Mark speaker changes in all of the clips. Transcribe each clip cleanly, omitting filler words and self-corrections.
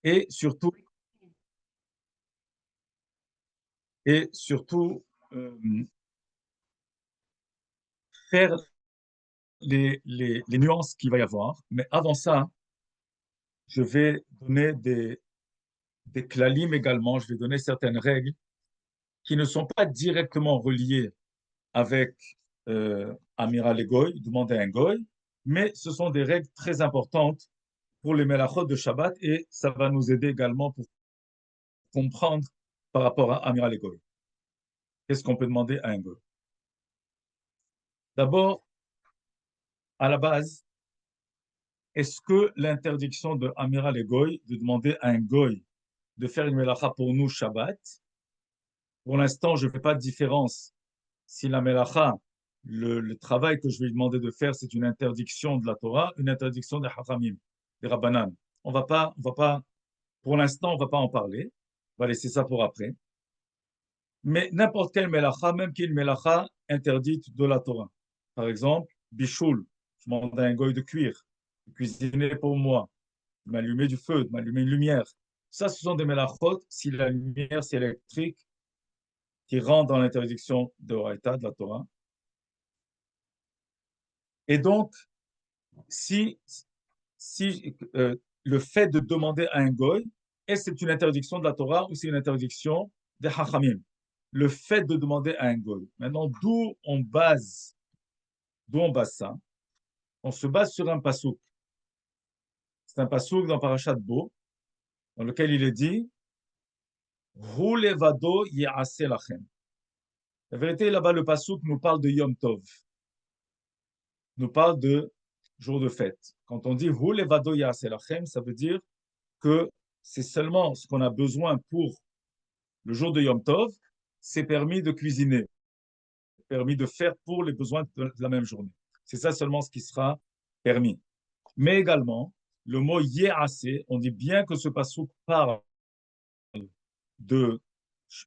Speaker 1: Et surtout, et surtout faire les nuances qu'il va y avoir. Mais avant ça, je vais donner des klalim également, je vais donner certaines règles qui ne sont pas directement reliées avec Amiral et Goy, demander un Goy, mais ce sont des règles très importantes pour les melachot de Shabbat et ça va nous aider également pour comprendre par rapport à Amiral et Goy. Qu'est-ce qu'on peut demander à un Goy? D'abord, à la base, est-ce que l'interdiction de Amiral et Goy de demander à un Goy de faire une melacha pour nous Shabbat, pour l'instant, je ne fais pas de différence si la melacha, le travail que je vais lui demander de faire, c'est une interdiction de la Torah, une interdiction des Hachamim, des Rabbanan. On va pas, pour l'instant, on ne va pas en parler. On va laisser ça pour après. Mais n'importe quelle melacha, même qui est une melacha interdite de la Torah. Par exemple, bichoul, je demande à un goy de cuire, de cuisiner pour moi, de m'allumer du feu, de m'allumer une lumière. Ça, ce sont des melachot, si la lumière, c'est électrique, qui rentre dans l'interdiction de Horaïta, de la Torah. Et donc, si, si le fait de demander à un goy, est-ce que c'est une interdiction de la Torah ou c'est une interdiction des Hachamim? Le fait de demander à un goy. Maintenant, d'où on base ça? On se base sur un pasouk. C'est un pasouk dans Parashat Bo, dans lequel il est dit Hu levado ya'ase lachem. La vérité, là-bas, le pasouk nous parle de Yom Tov, nous parle de jour de fête. Quand on dit Hu levado ya'ase lachem, ça veut dire que c'est seulement ce qu'on a besoin pour le jour de Yom Tov, c'est permis de cuisiner, permis de faire pour les besoins de la même journée. C'est ça seulement ce qui sera permis. Mais également, le mot Yéhasé, on dit bien que ce pasouk parle de,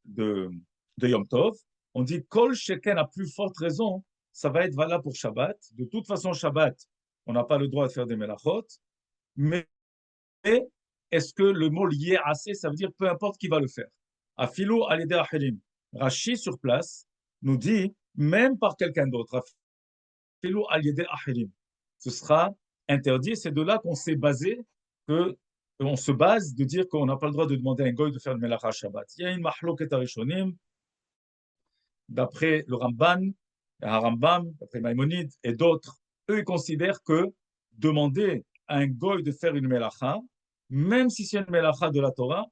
Speaker 1: de, de Yom Tov, on dit Kol Sheken à plus forte raison, ça va être valable pour Shabbat. De toute façon, Shabbat, on n'a pas le droit de faire des melachot, mais est-ce que le mot lié assez, ça veut dire peu importe qui va le faire? Afilo alide ahirim. Rashi sur place nous dit même par quelqu'un d'autre. Afilo alide ahirim. Ce sera interdit. C'est de là qu'on s'est basé, que on se base de dire qu'on n'a pas le droit de demander à un goy de faire le melacha Shabbat. Il y a une mahloket arishonim d'après le Ramban, le Harambam, d'après Maïmonide et d'autres. Eux, ils considèrent que demander à un goy de faire une melacha, même si c'est une melacha de la Torah,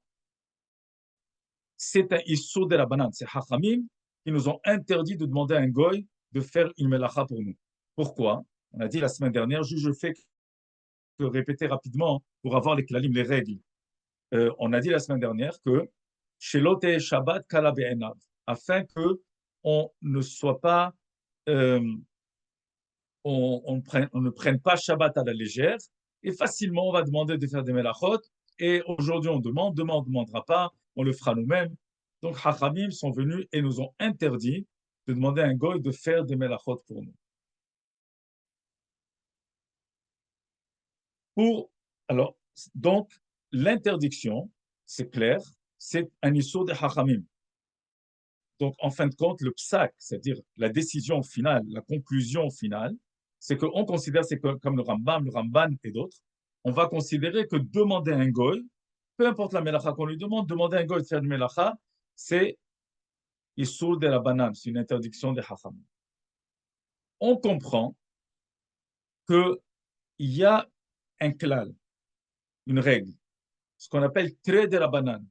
Speaker 1: c'est un issur de la banane. C'est Hachamim qui nous ont interdit de demander à un goy de faire une melacha pour nous. Pourquoi? On a dit la semaine dernière, je fais que répéter rapidement pour avoir les klalim, les règles. On a dit la semaine dernière que Shelote Shabbat Kala Be'enav, afin que on ne soit pas, euh, on ne prenne pas Shabbat à la légère, et facilement on va demander de faire des melachot, et aujourd'hui on demain on ne demandera pas, on le fera nous-mêmes. Donc Hachamim sont venus et nous ont interdit de demander à un goy de faire des melachot pour nous. Pour, alors, donc, l'interdiction, c'est clair, c'est un issur de Hachamim. Donc, en fin de compte, le psak, c'est-à-dire la décision finale, la conclusion finale, c'est qu'on considère, c'est comme le Rambam, le Ramban et d'autres, on va considérer que demander à un goy, peu importe la melacha qu'on lui demande, demander à un goy de faire une melacha, c'est issur de la banane, c'est une interdiction des hacham. On comprend qu'il y a un klal, une règle, ce qu'on appelle trait de la banane.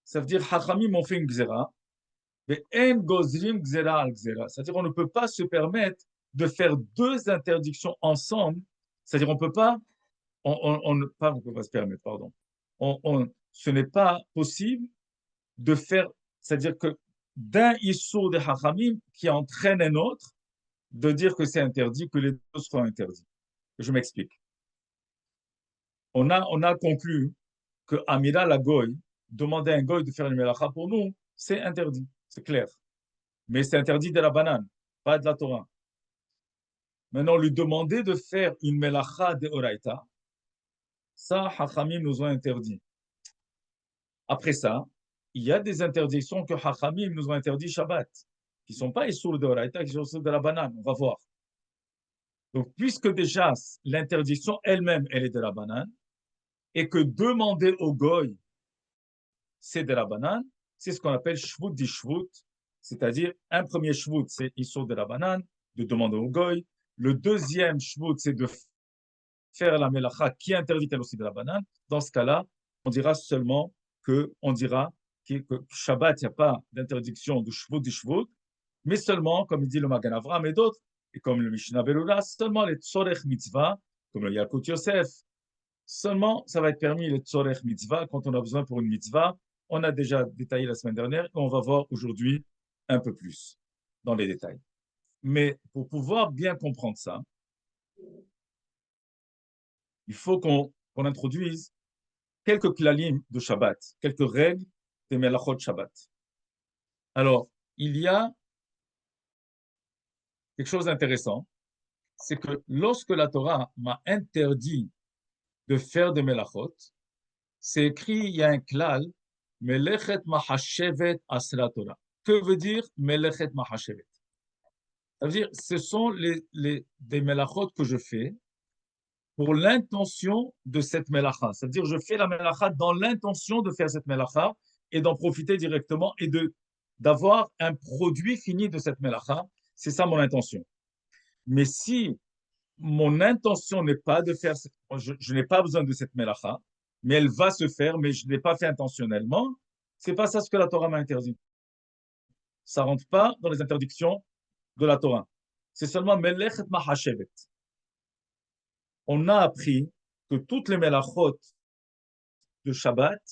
Speaker 1: Ça veut dire, hachamim ont fait une gzera, mais en gozrim gzera al gzera. C'est-à-dire, on ne peut pas se permettre de faire deux interdictions ensemble. C'est-à-dire, on peut pas, on peut pas se permettre, pardon. Ce n'est pas possible de faire, c'est-à-dire que d'un issur de hachamim qui entraîne un autre, de dire que c'est interdit, que les deux seront interdits. Je m'explique. On a conclu que Amira la Goy, demander à un Goy de faire une melacha pour nous, c'est interdit, c'est clair. Mais c'est interdit de la banane, pas de la Torah. Maintenant, lui demander de faire une melacha de Oraita, Ça, Hachamim nous ont interdit. Après ça, il y a des interdictions que Hachamim nous ont interdit Shabbat, qui ne sont pas Issour de Horaïta, qui sont Issour de la banane. On va voir. Donc, puisque déjà l'interdiction elle-même, elle est de la banane, et que demander au goy, c'est de la banane, c'est ce qu'on appelle shvut di shvut, c'est-à-dire un premier shvut, c'est Issour de la banane, de demander au goy. Le deuxième shvut, c'est de faire la melacha qui interdit elle aussi de la banane. Dans ce cas-là, on dira seulement que Shabbat, il n'y a pas d'interdiction de shvut di shvut, mais seulement, comme il dit le Magan Avraham et d'autres, et comme le Mishnah Berurah, seulement les tzorech mitzvah, comme le Yalkut Yosef, seulement ça va être permis les tzorech mitzvah quand on a besoin pour une mitzvah. On a déjà détaillé la semaine dernière et on va voir aujourd'hui un peu plus dans les détails. Mais pour pouvoir bien comprendre ça, il faut qu'on introduise quelques klalim de Shabbat, quelques règles des melachot Shabbat. Alors, il y a quelque chose d'intéressant, c'est que lorsque la Torah m'a interdit de faire des melachot, c'est écrit, il y a un klal, melechet mahashevet asra Torah. Que veut dire melechet mahashevet? Ça veut dire, ce sont des melachot que je fais pour l'intention de cette melacha. C'est-à-dire, je fais la melacha dans l'intention de faire cette melacha et d'en profiter directement et d'avoir un produit fini de cette melacha. C'est ça mon intention. Mais si mon intention n'est pas de faire, je n'ai pas besoin de cette melacha, mais elle va se faire, mais je ne l'ai pas fait intentionnellement, c'est pas ça ce que la Torah m'a interdit. Ça rentre pas dans les interdictions de la Torah. C'est seulement melechet mahashevet. On a appris que toutes les melachot de Shabbat,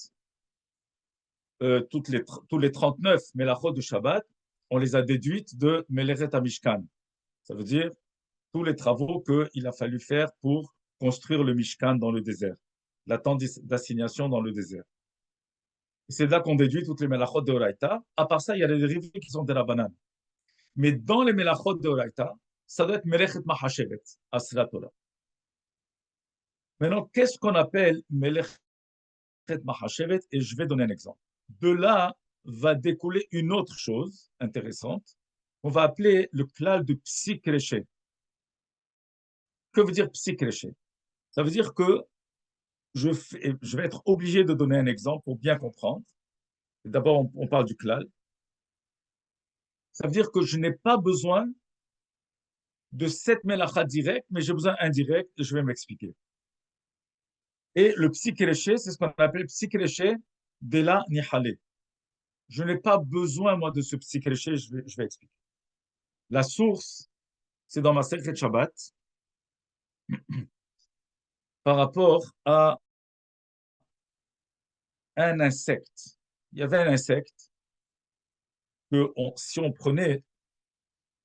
Speaker 1: tous les 39 melachot de Shabbat, on les a déduites de Melechet HaMishkan. Ça veut dire tous les travaux qu'il a fallu faire pour construire le Mishkan dans le désert, la tente d'assignation dans le désert. C'est là qu'on déduit toutes les melachot de Horaïta. À part ça, il y a les dérivés qui sont de la banane. Mais dans les melachot de Horaïta, ça doit être Melechet Mahashevet, Asra Torah. Maintenant, qu'est-ce qu'on appelle Melechet Mahashevet? Et je vais donner un exemple. De là va découler une autre chose intéressante qu'on va appeler le klal de Psikreché. Que veut dire Psikreché? Ça veut dire que je vais être obligé de donner un exemple pour bien comprendre. D'abord, on parle du klal. Ça veut dire que je n'ai pas besoin de cette melacha directe, mais j'ai besoin indirect et je vais m'expliquer. Et le Psikreché, c'est ce qu'on appelle Psikreché de la Nihale. Je n'ai pas besoin, moi, de ce Psikreché, je vais expliquer. La source, c'est dans ma Secret Shabbat, par rapport à un insecte. Il y avait un insecte que si on prenait,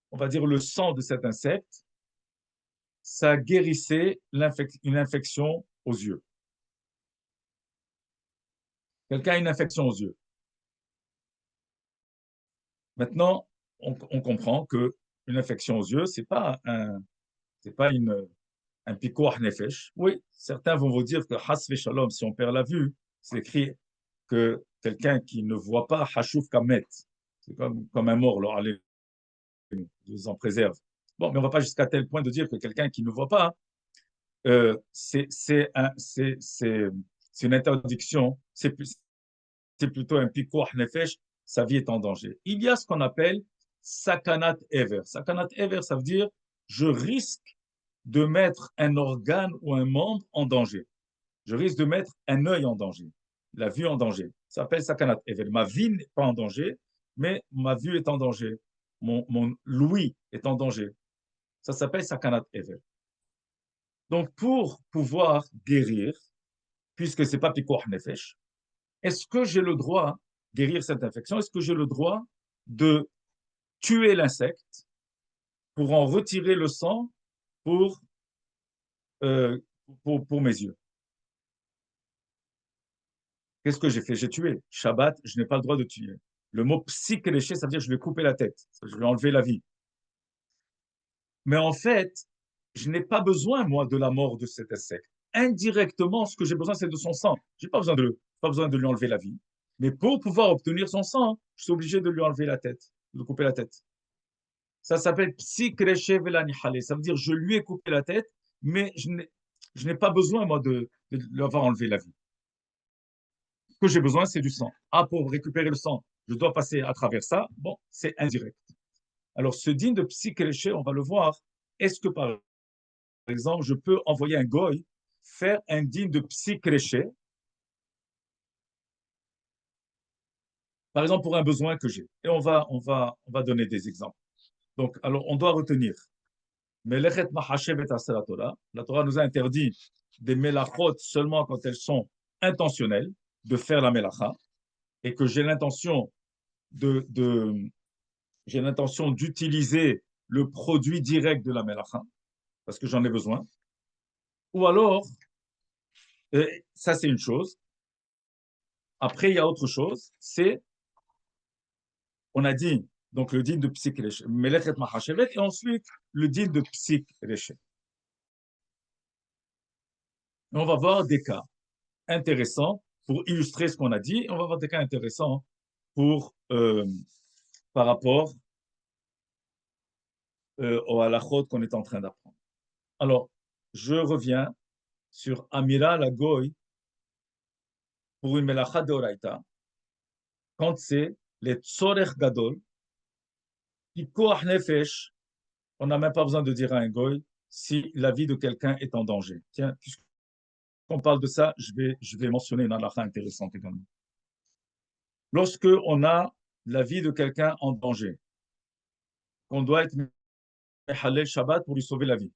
Speaker 1: on va dire, le sang de cet insecte, ça guérissait une infection aux yeux. Quelqu'un a une infection aux yeux. Maintenant, on comprend que une infection aux yeux, c'est pas un pikuach nefesh. Oui, certains vont vous dire que has shalom, si on perd la vue, c'est écrit que quelqu'un qui ne voit pas, hashouf kamet, c'est comme un mort, alors allez, Dieu en préserve. Bon, mais on ne va pas jusqu'à tel point de dire que quelqu'un qui ne voit pas, c'est une interdiction, c'est plutôt un pikuach nefesh, sa vie est en danger. Il y a ce qu'on appelle sakanat ever. Sakanat ever, ça veut dire je risque de mettre un organe ou un membre en danger. Je risque de mettre un œil en danger, la vue en danger. Ça s'appelle sakanat ever. Ma vie n'est pas en danger, mais ma vue est en danger. Mon l'ouïe est en danger. Ça s'appelle sakanat ever. Donc, pour pouvoir guérir, puisque ce n'est pas pikuach nefesh, est-ce que j'ai le droit de guérir cette infection? Est-ce que j'ai le droit de tuer l'insecte pour en retirer le sang pour, pour mes yeux? Qu'est-ce que j'ai fait? J'ai tué. Shabbat, je n'ai pas le droit de tuer. Le mot psykéléché, ça veut dire que je vais couper la tête, je vais enlever la vie. Mais en fait, je n'ai pas besoin, moi, de la mort de cet insecte. indirectement, ce que j'ai besoin, c'est de son sang. Je n'ai pas besoin de lui enlever la vie. Mais pour pouvoir obtenir son sang, je suis obligé de lui enlever la tête, de couper la tête. Ça s'appelle psikreche velanihale. Ça veut dire je lui ai coupé la tête, mais je n'ai pas besoin, moi, de lui avoir enlevé la vie. Ce que j'ai besoin, c'est du sang. Ah, pour récupérer le sang, je dois passer à travers ça. Bon, c'est indirect. Alors, ce din de psikreche, on va le voir. Est-ce que, par exemple, je peux envoyer un goy faire un din de psikreche, par exemple, pour un besoin que j'ai. Et on va donner des exemples. Donc, alors, on doit retenir. Melechet mahashevet aseh la Torah. La Torah nous a interdit des melachot seulement quand elles sont intentionnelles, de faire la melacha, et que j'ai l'intention j'ai l'intention d'utiliser le produit direct de la melacha, parce que j'en ai besoin. Ou alors, ça c'est une chose. Après, il y a autre chose, c'est, on a dit, donc le din de psik reshet, melechet mahashevet, et ensuite le din de psik reshet. On va voir des cas intéressants pour illustrer ce qu'on a dit, et on va voir des cas intéressants pour, par rapport au halachot qu'on est en train d'apprendre. Alors, je reviens sur Amira la Goy pour une melacha d'oraita, quand c'est les tzorech gadol, pikoach nefesh, on n'a même pas besoin de dire à un goy si la vie de quelqu'un est en danger. Tiens, puisqu'on parle de ça, je vais mentionner une halakha intéressante également. Lorsque on a la vie de quelqu'un en danger, qu'on doit être Halel Shabbat pour lui sauver la vie,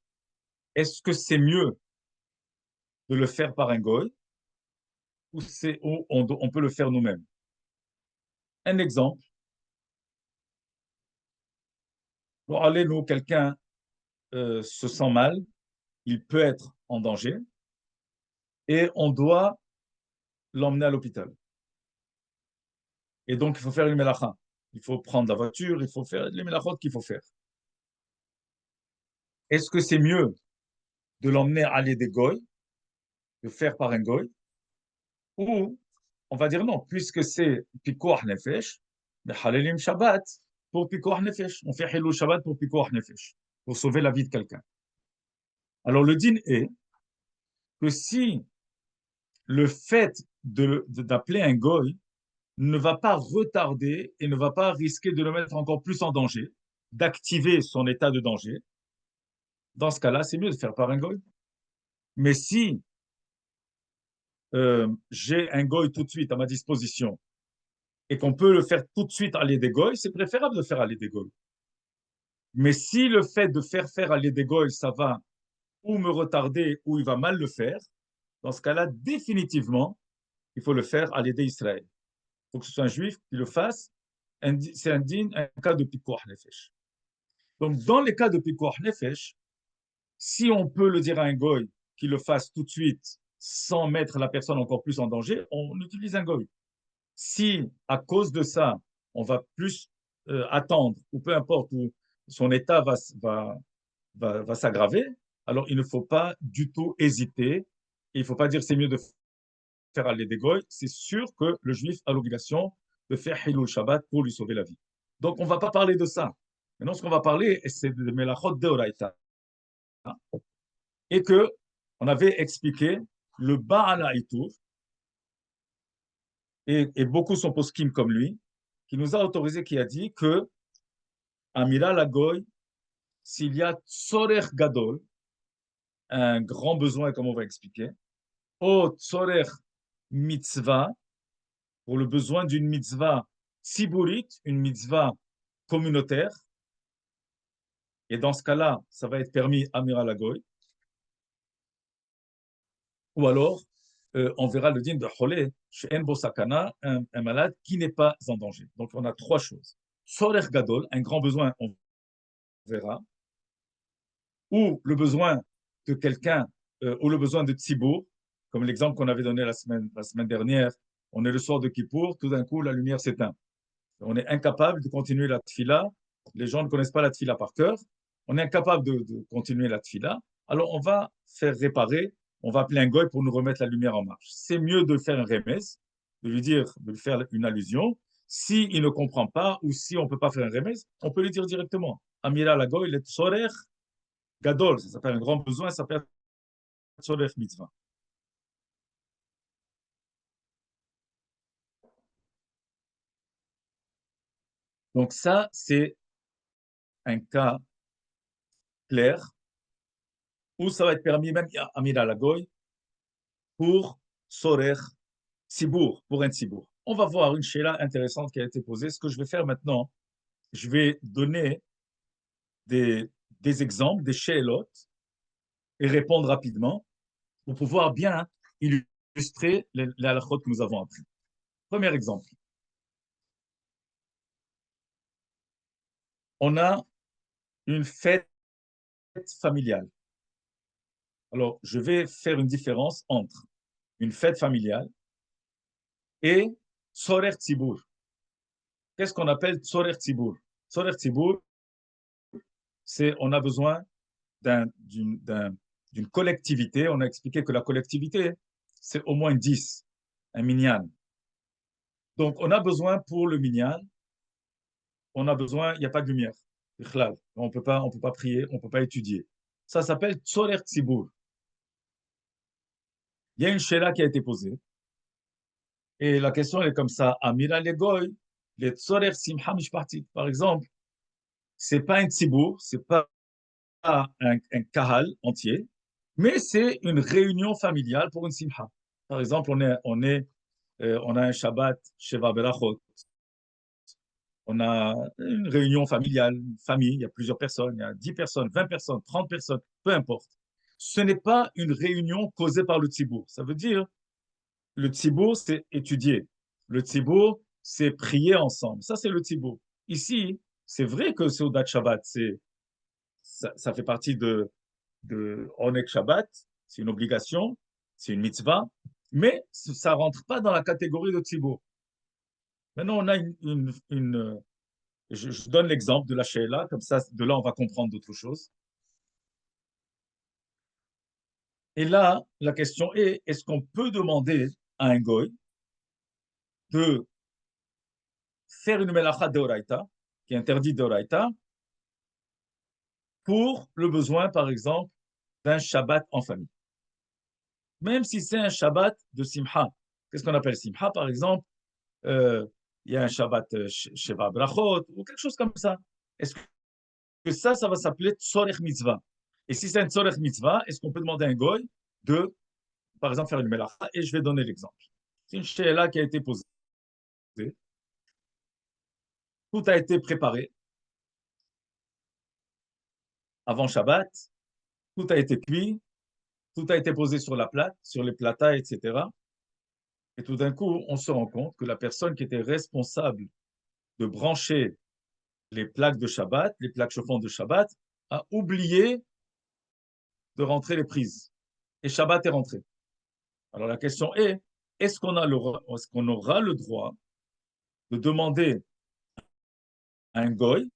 Speaker 1: est-ce que c'est mieux de le faire par un goy ou on peut le faire nous-mêmes? Un exemple, pour aller nous, quelqu'un se sent mal, il peut être en danger et on doit l'emmener à l'hôpital. Et donc, il faut faire une melacha. Il faut prendre la voiture, il faut faire les melachot qu'il faut faire. Est-ce que c'est mieux de l'emmener à aller des goy, de faire par un goy, ou on va dire non, puisque c'est pikoach nefesh, mais halelim Shabbat pour pikoach nefesh. On fait hilul Shabbat pour pikoach nefesh, pour sauver la vie de quelqu'un. Alors, le din est que si le fait d'appeler un goy ne va pas retarder et ne va pas risquer de le mettre encore plus en danger, d'activer son état de danger, dans ce cas-là, c'est mieux de faire par un goy. Mais si j'ai un goy tout de suite à ma disposition et qu'on peut le faire tout de suite à l'aide des goy, c'est préférable de faire à l'aide des goy. Mais si le fait de faire à l'aide des goy, ça va ou me retarder ou il va mal le faire, dans ce cas-là, définitivement, il faut le faire à l'aide d'Israël. Il faut que ce soit un juif qui le fasse. C'est un cas de pikoach nefesh. Donc, dans les cas de pikoach nefesh, si on peut le dire à un goy qu'il le fasse tout de suite sans mettre la personne encore plus en danger, on utilise un goy. Si, à cause de ça, on va plus attendre, ou peu importe, où son état va s'aggraver, alors il ne faut pas du tout hésiter. Et il ne faut pas dire c'est mieux de faire aller des goy. C'est sûr que le juif a l'obligation de faire Hilul Shabbat pour lui sauver la vie. Donc, on ne va pas parler de ça. Maintenant, ce qu'on va parler, c'est de Melachot Deoraita. Et que on avait expliqué le Baal Haïtour, et beaucoup sont poskim comme lui, qui nous a autorisé, qui a dit que Amira Lagoy, s'il y a Tzorech Gadol, un grand besoin, comme on va expliquer, O Tzorech Mitzvah, pour le besoin d'une mitzvah tziburit, une mitzvah communautaire, et dans ce cas-là, ça va être permis Amira Lagoy, ou alors on verra le din de Cholé, chez En Bosakana, un malade qui n'est pas en danger. Donc on a trois choses. Sorech Gadol, un grand besoin, on verra, ou le besoin de quelqu'un, ou le besoin de Tzibour, comme l'exemple qu'on avait donné la semaine dernière. On est le soir de Kippour, tout d'un coup la lumière s'éteint. On est incapable de continuer la tfila. Les gens ne connaissent pas la tfila par cœur. On est incapable de continuer la tfila. Alors on va faire réparer, on va appeler un goy pour nous remettre la lumière en marche. C'est mieux de faire un remez, de lui dire, de lui faire une allusion. S'il ne comprend pas ou si on ne peut pas faire un remez, on peut lui dire directement. Amira la goy, le tsorer gadol, ça s'appelle un grand besoin, ça s'appelle tsorer mitzvah. Donc ça, c'est un cas clair où ça va être permis même à Amira la goy pour sorer Tzibour, pour un Tzibour. On va voir une shéla intéressante qui a été posée. Ce que je vais faire maintenant, je vais donner des exemples, des shélot, et répondre rapidement pour pouvoir bien illustrer les halakhot que nous avons appris. Premier exemple. On a une fête familiale. Alors, je vais faire une différence entre une fête familiale et Tzorer Tzibour. Qu'est-ce qu'on appelle Tzorer Tzibour? Tzorer Tzibour, c'est on a besoin d'une collectivité. On a expliqué que la collectivité, c'est au moins 10, un minyan. Donc, on a besoin pour le minyan, on a besoin, il n'y a pas de lumière. On peut pas prier, on ne peut pas étudier. Ça s'appelle Tzorer Tzibour. Il y a une shéla qui a été posée. Et la question est comme ça. Amira Legoy, les Tzorer Simcha Mishpartit, par exemple, c'est pas un Tzibour, c'est pas un kahal entier, mais c'est une réunion familiale pour une simcha. Par exemple, on a un Shabbat Sheva Berachot. On a une réunion familiale, une famille, il y a plusieurs personnes, il y a 10 personnes, 20 personnes, 30 personnes, peu importe. Ce n'est pas une réunion causée par le tzibour. Ça veut dire, le tzibour, c'est étudier. Le tzibour, c'est prier ensemble. Ça, c'est le tzibour. Ici, c'est vrai que c'est au date Shabbat, ça fait partie de Onek Shabbat, c'est une obligation, c'est une mitzvah, mais ça ne rentre pas dans la catégorie de tzibour. Maintenant, on a je donne l'exemple de la Sheila, comme ça, de là, on va comprendre d'autres choses. Et là, la question est, est-ce qu'on peut demander à un goy de faire une melacha deoraita, qui est interdite deoraita, pour le besoin, par exemple, d'un Shabbat en famille. Même si c'est un Shabbat de Simcha. Qu'est-ce qu'on appelle Simcha, par exemple il y a un Shabbat Sheva Brachot, ou quelque chose comme ça. Est-ce que ça va s'appeler Tzorech Mitzvah? Et si c'est un Tzorech Mitzvah, est-ce qu'on peut demander à un goy de, par exemple, faire une melacha? Et je vais donner l'exemple. C'est une she'ela qui a été posée. Tout a été préparé avant Shabbat, tout a été cuit, tout a été posé sur la plate, sur les platas, etc. Et tout d'un coup, on se rend compte que la personne qui était responsable de brancher les plaques de Shabbat, les plaques chauffantes de Shabbat, a oublié de rentrer les prises. Et Shabbat est rentré. Alors la question est, est-ce qu'on aura le droit de demander à un goy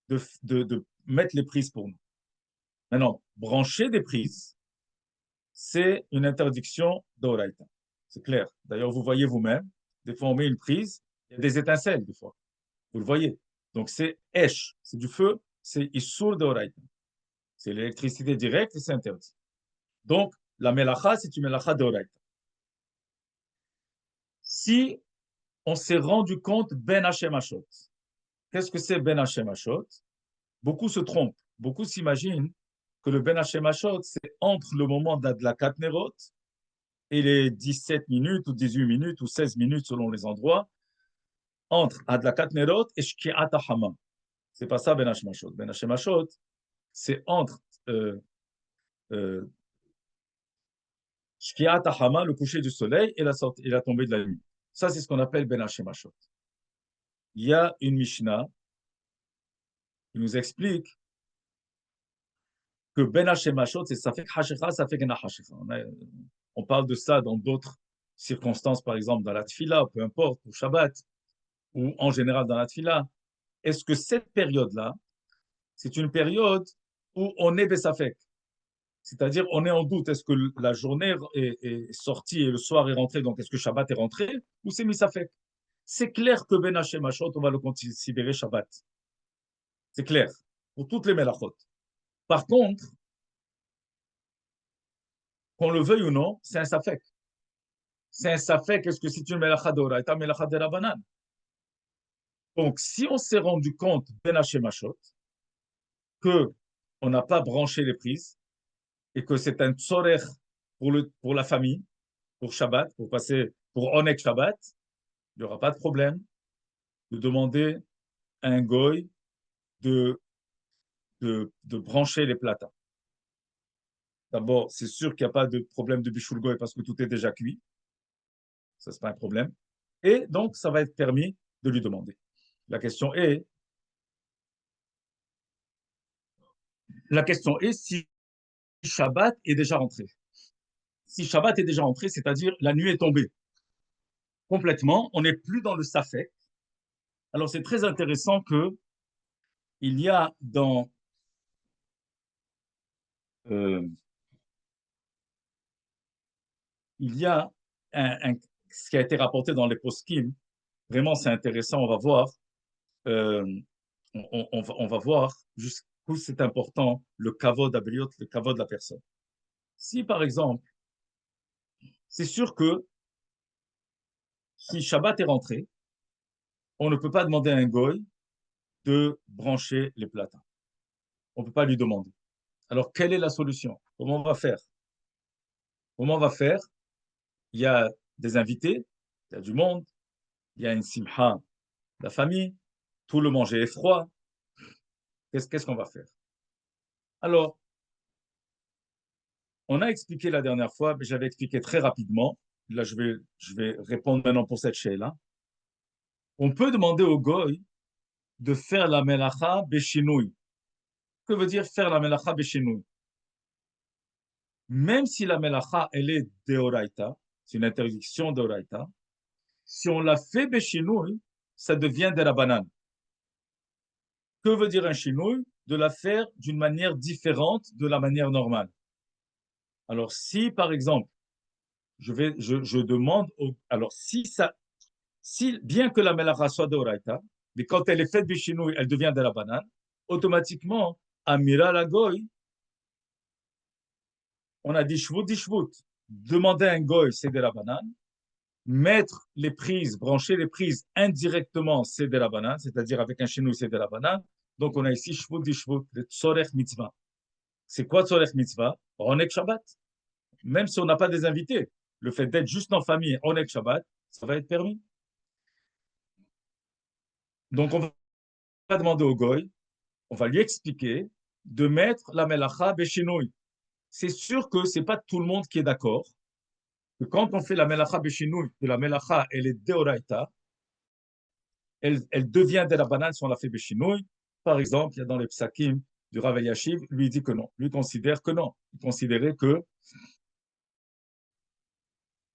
Speaker 1: de mettre les prises pour nous? Maintenant, brancher des prises, c'est une interdiction d'Oraita. C'est clair. D'ailleurs, vous voyez vous-même, des fois on met une prise, il y a des étincelles des fois. Vous le voyez. Donc c'est Esh, c'est du feu, c'est Issur d'Oraita. C'est l'électricité directe et c'est interdit. Donc, la melacha, c'est une melacha d'Oraita. Si on s'est rendu compte Ben Hashem Hashot, qu'est-ce que c'est Ben Hashem Hashot? Beaucoup se trompent. Beaucoup s'imaginent que le Ben Hashem Hashot, c'est entre le moment d'Adlakat Nerot et les 17 minutes ou 18 minutes ou 16 minutes selon les endroits, entre Adlakat Nerot et Shki'at HaHama. C'est pas ça Ben Hashem Hashot. Ben Hashem Hashot, c'est entre Shki'at HaHama, le coucher du soleil, et la tombée de la nuit. Ça, c'est ce qu'on appelle Ben Hashem Hashot. Il y a une Mishnah qui nous explique que Ben Hashem Hashot, c'est Safek Hashecha, Safek Ena Hashecha. On parle de ça dans d'autres circonstances, par exemple dans la Tfila, peu importe, au Shabbat, ou en général dans la Tfila. Est-ce que cette période-là, c'est une période où on est Besafek? C'est-à-dire, on est en doute, est-ce que la journée est sortie et le soir est rentré, donc est-ce que Shabbat est rentré, ou c'est Misafek? C'est clair que Ben Hashem Hashot, on va le considérer Shabbat. C'est clair, pour toutes les Melachot. Par contre, qu'on le veuille ou non, c'est un Safek. C'est un Safek, est-ce que c'est une Melacha d'Oraita, Melacha de Rabbanan? Donc, si on s'est rendu compte, Ben Hashem Hashot, que on n'a pas branché les prises, et que c'est un tsorech pour la famille, pour Shabbat, pour passer pour Onek Shabbat, il n'y aura pas de problème de demander à un goy de, de brancher les platanes. D'abord, c'est sûr qu'il n'y a pas de problème de bichoul goy parce que tout est déjà cuit. Ça, c'est pas un problème. Et donc, ça va être permis de lui demander. La question est si Shabbat est déjà rentré. Si Shabbat est déjà rentré, c'est-à-dire la nuit est tombée complètement, on n'est plus dans le Safek. Alors, c'est très intéressant que il y a dans euh, il y a ce qui a été rapporté dans les poskim. Vraiment, c'est intéressant. On va voir. Euh, on va voir jusqu'où c'est important le kavod abriot, le kavod de la personne. Si par exemple, c'est sûr que si Shabbat est rentré, on ne peut pas demander à un goy de brancher les platanes. On ne peut pas lui demander. Alors, quelle est la solution? Comment on va faire? Comment on va faire? Il y a des invités, il y a du monde, il y a une simha, la famille, tout le manger est froid. Qu'est-ce qu'on va faire? Alors, on a expliqué la dernière fois, mais j'avais expliqué très rapidement. Là, je vais répondre maintenant pour cette chaîne-là. On peut demander au goy de faire la melacha béchinouille. Que veut dire faire la melacha béchinouille? Même si la melacha, elle est deoraita, c'est une interdiction deoraita, si on la fait béchinouille, ça devient de la banane. Que veut dire un chinouille? De la faire d'une manière différente de la manière normale. Alors, si par exemple, je demande, alors si bien que la melacha soit d'oraita, mais quand elle est faite béchinouille, elle devient de la banane, automatiquement, Amira la goy, on a dit shvut. Demander à un goy, c'est de la banane. Mettre les prises, brancher les prises indirectement, c'est de la banane, c'est-à-dire avec un chenouille, c'est de la banane. Donc, on a ici shvut, le tzorech mitzvah. C'est quoi tzorech mitzvah? Onek Shabbat. Même si on n'a pas des invités, le fait d'être juste en famille, Onek Shabbat, ça va être permis. Donc, on va demander au goy, on va lui expliquer de mettre la melacha béchinouille. C'est sûr que c'est pas tout le monde qui est d'accord que quand on fait la melacha béchinouille, que la melacha, elle est deoraita, elle devient de la banane si on la fait béchinouille. Par exemple, il y a dans les psakim du Rav Eliashiv, lui dit que non. Lui considère que non. Il considérait que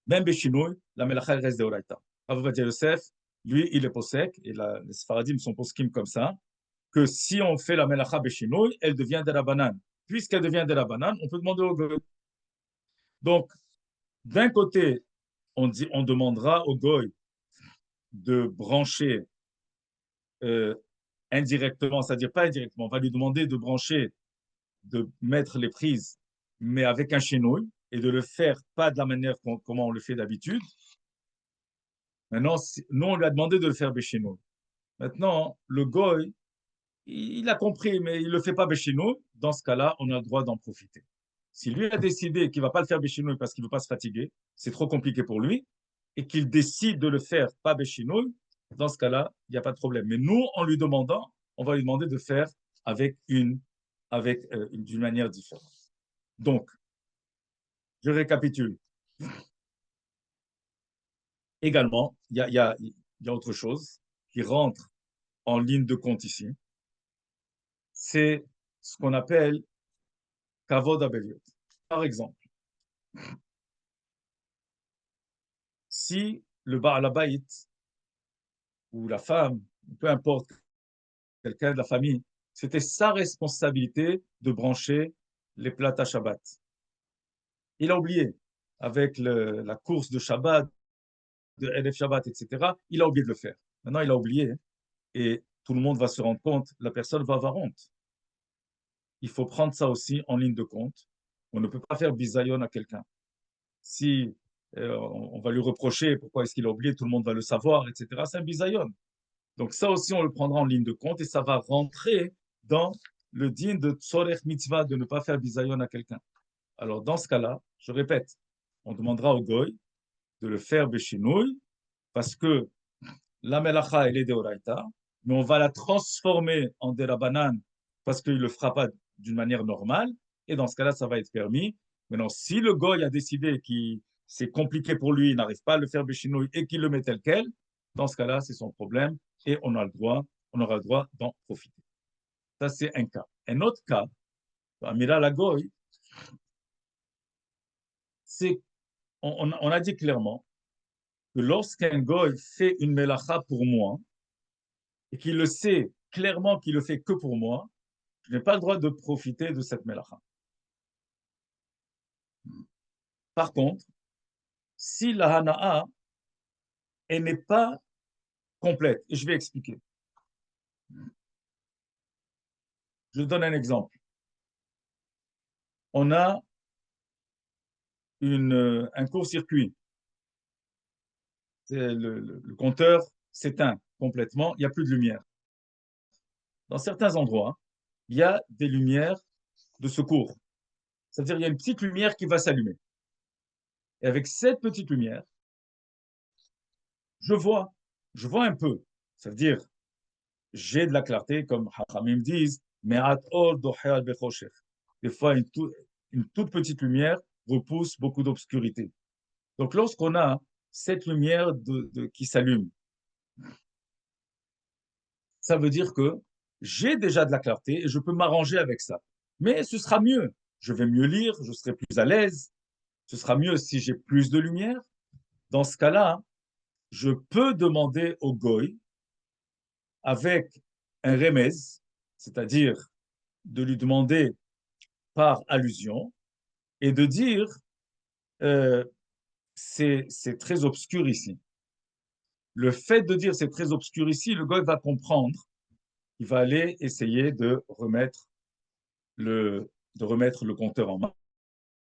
Speaker 1: même béchinouille, la melacha elle reste deoraita. Rav Ovadia Yosef, lui, il est posek, et les Sfaradim sont poskim comme ça, que si on fait la melacha béchinouille, elle devient de la banane. Puisqu'elle devient de la banane, on peut demander au goy. Donc, d'un côté, on demandera au goy de brancher euh, indirectement, c'est-à-dire pas indirectement, on va lui demander de brancher, de mettre les prises, mais avec un chenouille, et de le faire pas de la manière comment on le fait d'habitude. Maintenant, nous, on lui a demandé de le faire béchenouille. Maintenant, le goy, il a compris, mais il ne le fait pas béchenouille. Dans ce cas-là, on a le droit d'en profiter. Si lui a décidé qu'il ne va pas le faire béchenouille parce qu'il ne veut pas se fatiguer, c'est trop compliqué pour lui, et qu'il décide de le faire pas béchenouille, dans ce cas-là, il n'y a pas de problème. Mais nous, en lui demandant, on va lui demander de faire avec d'une manière différente. Donc, je récapitule. Également, il y a autre chose qui rentre en ligne de compte ici. C'est ce qu'on appelle kavod abeliot. Par exemple, si le Baal Habayit ou la femme, peu importe, quelqu'un de la famille, c'était sa responsabilité de brancher les plats à Shabbat. Il a oublié. Avec la course de Shabbat, de Erev Shabbat, etc., il a oublié de le faire. Maintenant, il a oublié et tout le monde va se rendre compte, la personne va avoir honte. Il faut prendre ça aussi en ligne de compte. On ne peut pas faire bisayon à quelqu'un. Si on va lui reprocher pourquoi est-ce qu'il a oublié, tout le monde va le savoir, etc., c'est un bisayon. Donc ça aussi, on le prendra en ligne de compte et ça va rentrer dans le din de Tzorech Mitzvah, de ne pas faire bisayon à quelqu'un. Alors dans ce cas-là, je répète, on demandera au goy de le faire beshinouille parce que la melacha, elle est deoraita, mais on va la transformer en derabanan parce qu'il ne le fera pas d'une manière normale, et dans ce cas-là, ça va être permis. Maintenant, si le goy a décidé que c'est compliqué pour lui, il n'arrive pas à le faire béchinouille et qu'il le met tel quel, dans ce cas-là, c'est son problème, et on aura le droit d'en profiter. Ça, c'est un cas. Un autre cas, Amira la goy, c'est, on a dit clairement que lorsqu'un goy fait une melacha pour moi, et qu'il le sait clairement qu'il le fait que pour moi, je n'ai pas le droit de profiter de cette melacha. Par contre, si la hana'a, elle n'est pas complète, et je vais expliquer. Je donne un exemple. On a un court-circuit. Le compteur s'éteint complètement, il n'y a plus de lumière. Dans certains endroits, il y a des lumières de secours. C'est-à-dire qu'il y a une petite lumière qui va s'allumer. Et avec cette petite lumière, je vois un peu. Ça veut dire, j'ai de la clarté, comme Hachamim disent, mais des fois, une toute petite lumière repousse beaucoup d'obscurité. Donc, lorsqu'on a cette lumière qui s'allume, ça veut dire que j'ai déjà de la clarté et je peux m'arranger avec ça. Mais ce sera mieux. Je vais mieux lire, je serai plus à l'aise. Ce sera mieux si j'ai plus de lumière. Dans ce cas-là, je peux demander au goy avec un remez, c'est-à-dire de lui demander par allusion et de dire euh, c'est très obscur ici. Le fait de dire c'est très obscur ici, le goy va comprendre, il va aller essayer de remettre le compteur en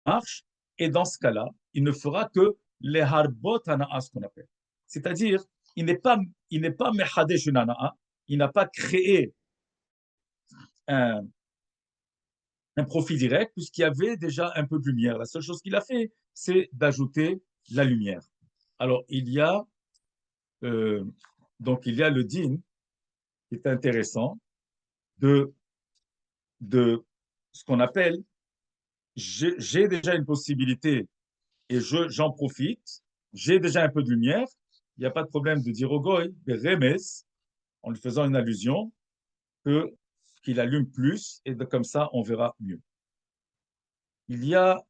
Speaker 1: marche, et dans ce cas-là, il ne fera que les harbot hana'a, ce qu'on appelle. C'est-à-dire, il n'est pas mehadesh une hana'a, il n'a pas créé un, un profit direct, puisqu'il y avait déjà un peu de lumière. La seule chose qu'il a fait, c'est d'ajouter la lumière. Alors, euh, il y a le din qui est intéressant de, de ce qu'on appelle j'ai déjà une possibilité et j'en profite, j'ai déjà un peu de lumière, il n'y a pas de problème de dire au goy, remes, en lui faisant une allusion, qu'il allume plus et comme ça, on verra mieux. Il y a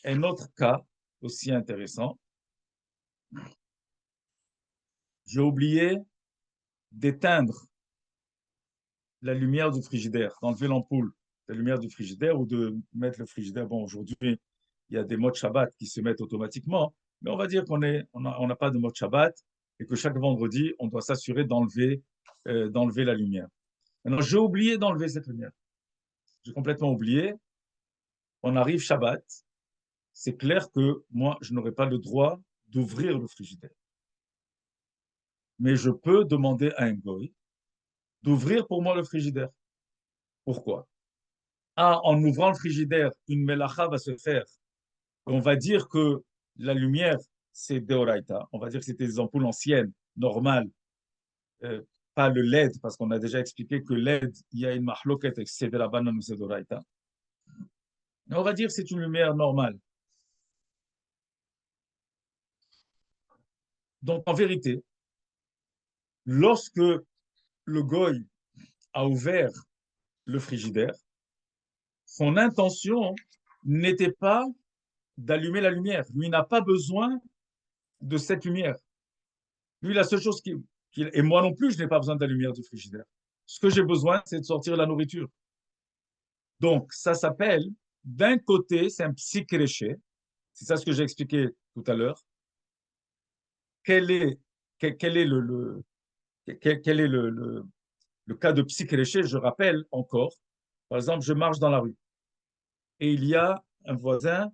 Speaker 1: un autre cas aussi intéressant. J'ai oublié d'éteindre la lumière du frigidaire, d'enlever l'ampoule de la lumière du frigidaire ou de mettre le frigidaire. Bon, aujourd'hui, il y a des modes Shabbat qui se mettent automatiquement, mais on va dire qu'on n'a pas de mode Shabbat et que chaque vendredi, on doit s'assurer d'enlever la lumière. Maintenant, j'ai oublié d'enlever cette lumière. J'ai complètement oublié. On arrive Shabbat. C'est clair que moi, je n'aurai pas le droit d'ouvrir le frigidaire. Mais je peux demander à un goy d'ouvrir pour moi le frigidaire. Pourquoi? Ah, en ouvrant le frigidaire, une melacha va se faire. On va dire que la lumière, c'est deoraita. On va dire que c'était des ampoules anciennes, normales, euh, pas le LED, parce qu'on a déjà expliqué que LED, il y a une mahloket, c'est de la banane ou c'est deoraita. On va dire que c'est une lumière normale. Donc, en vérité, lorsque le goy a ouvert le frigidaire, son intention n'était pas d'allumer la lumière. Lui n'a pas besoin de cette lumière. Lui, la seule chose et moi non plus, je n'ai pas besoin de la lumière du frigidaire. Ce que j'ai besoin, c'est de sortir la nourriture. Donc, ça s'appelle, d'un côté, c'est un psychréché. C'est ça ce que j'ai expliqué tout à l'heure. Quel est, quel est quel est le cas de psychréché? Je rappelle encore. Par exemple, je marche dans la rue et il y a un voisin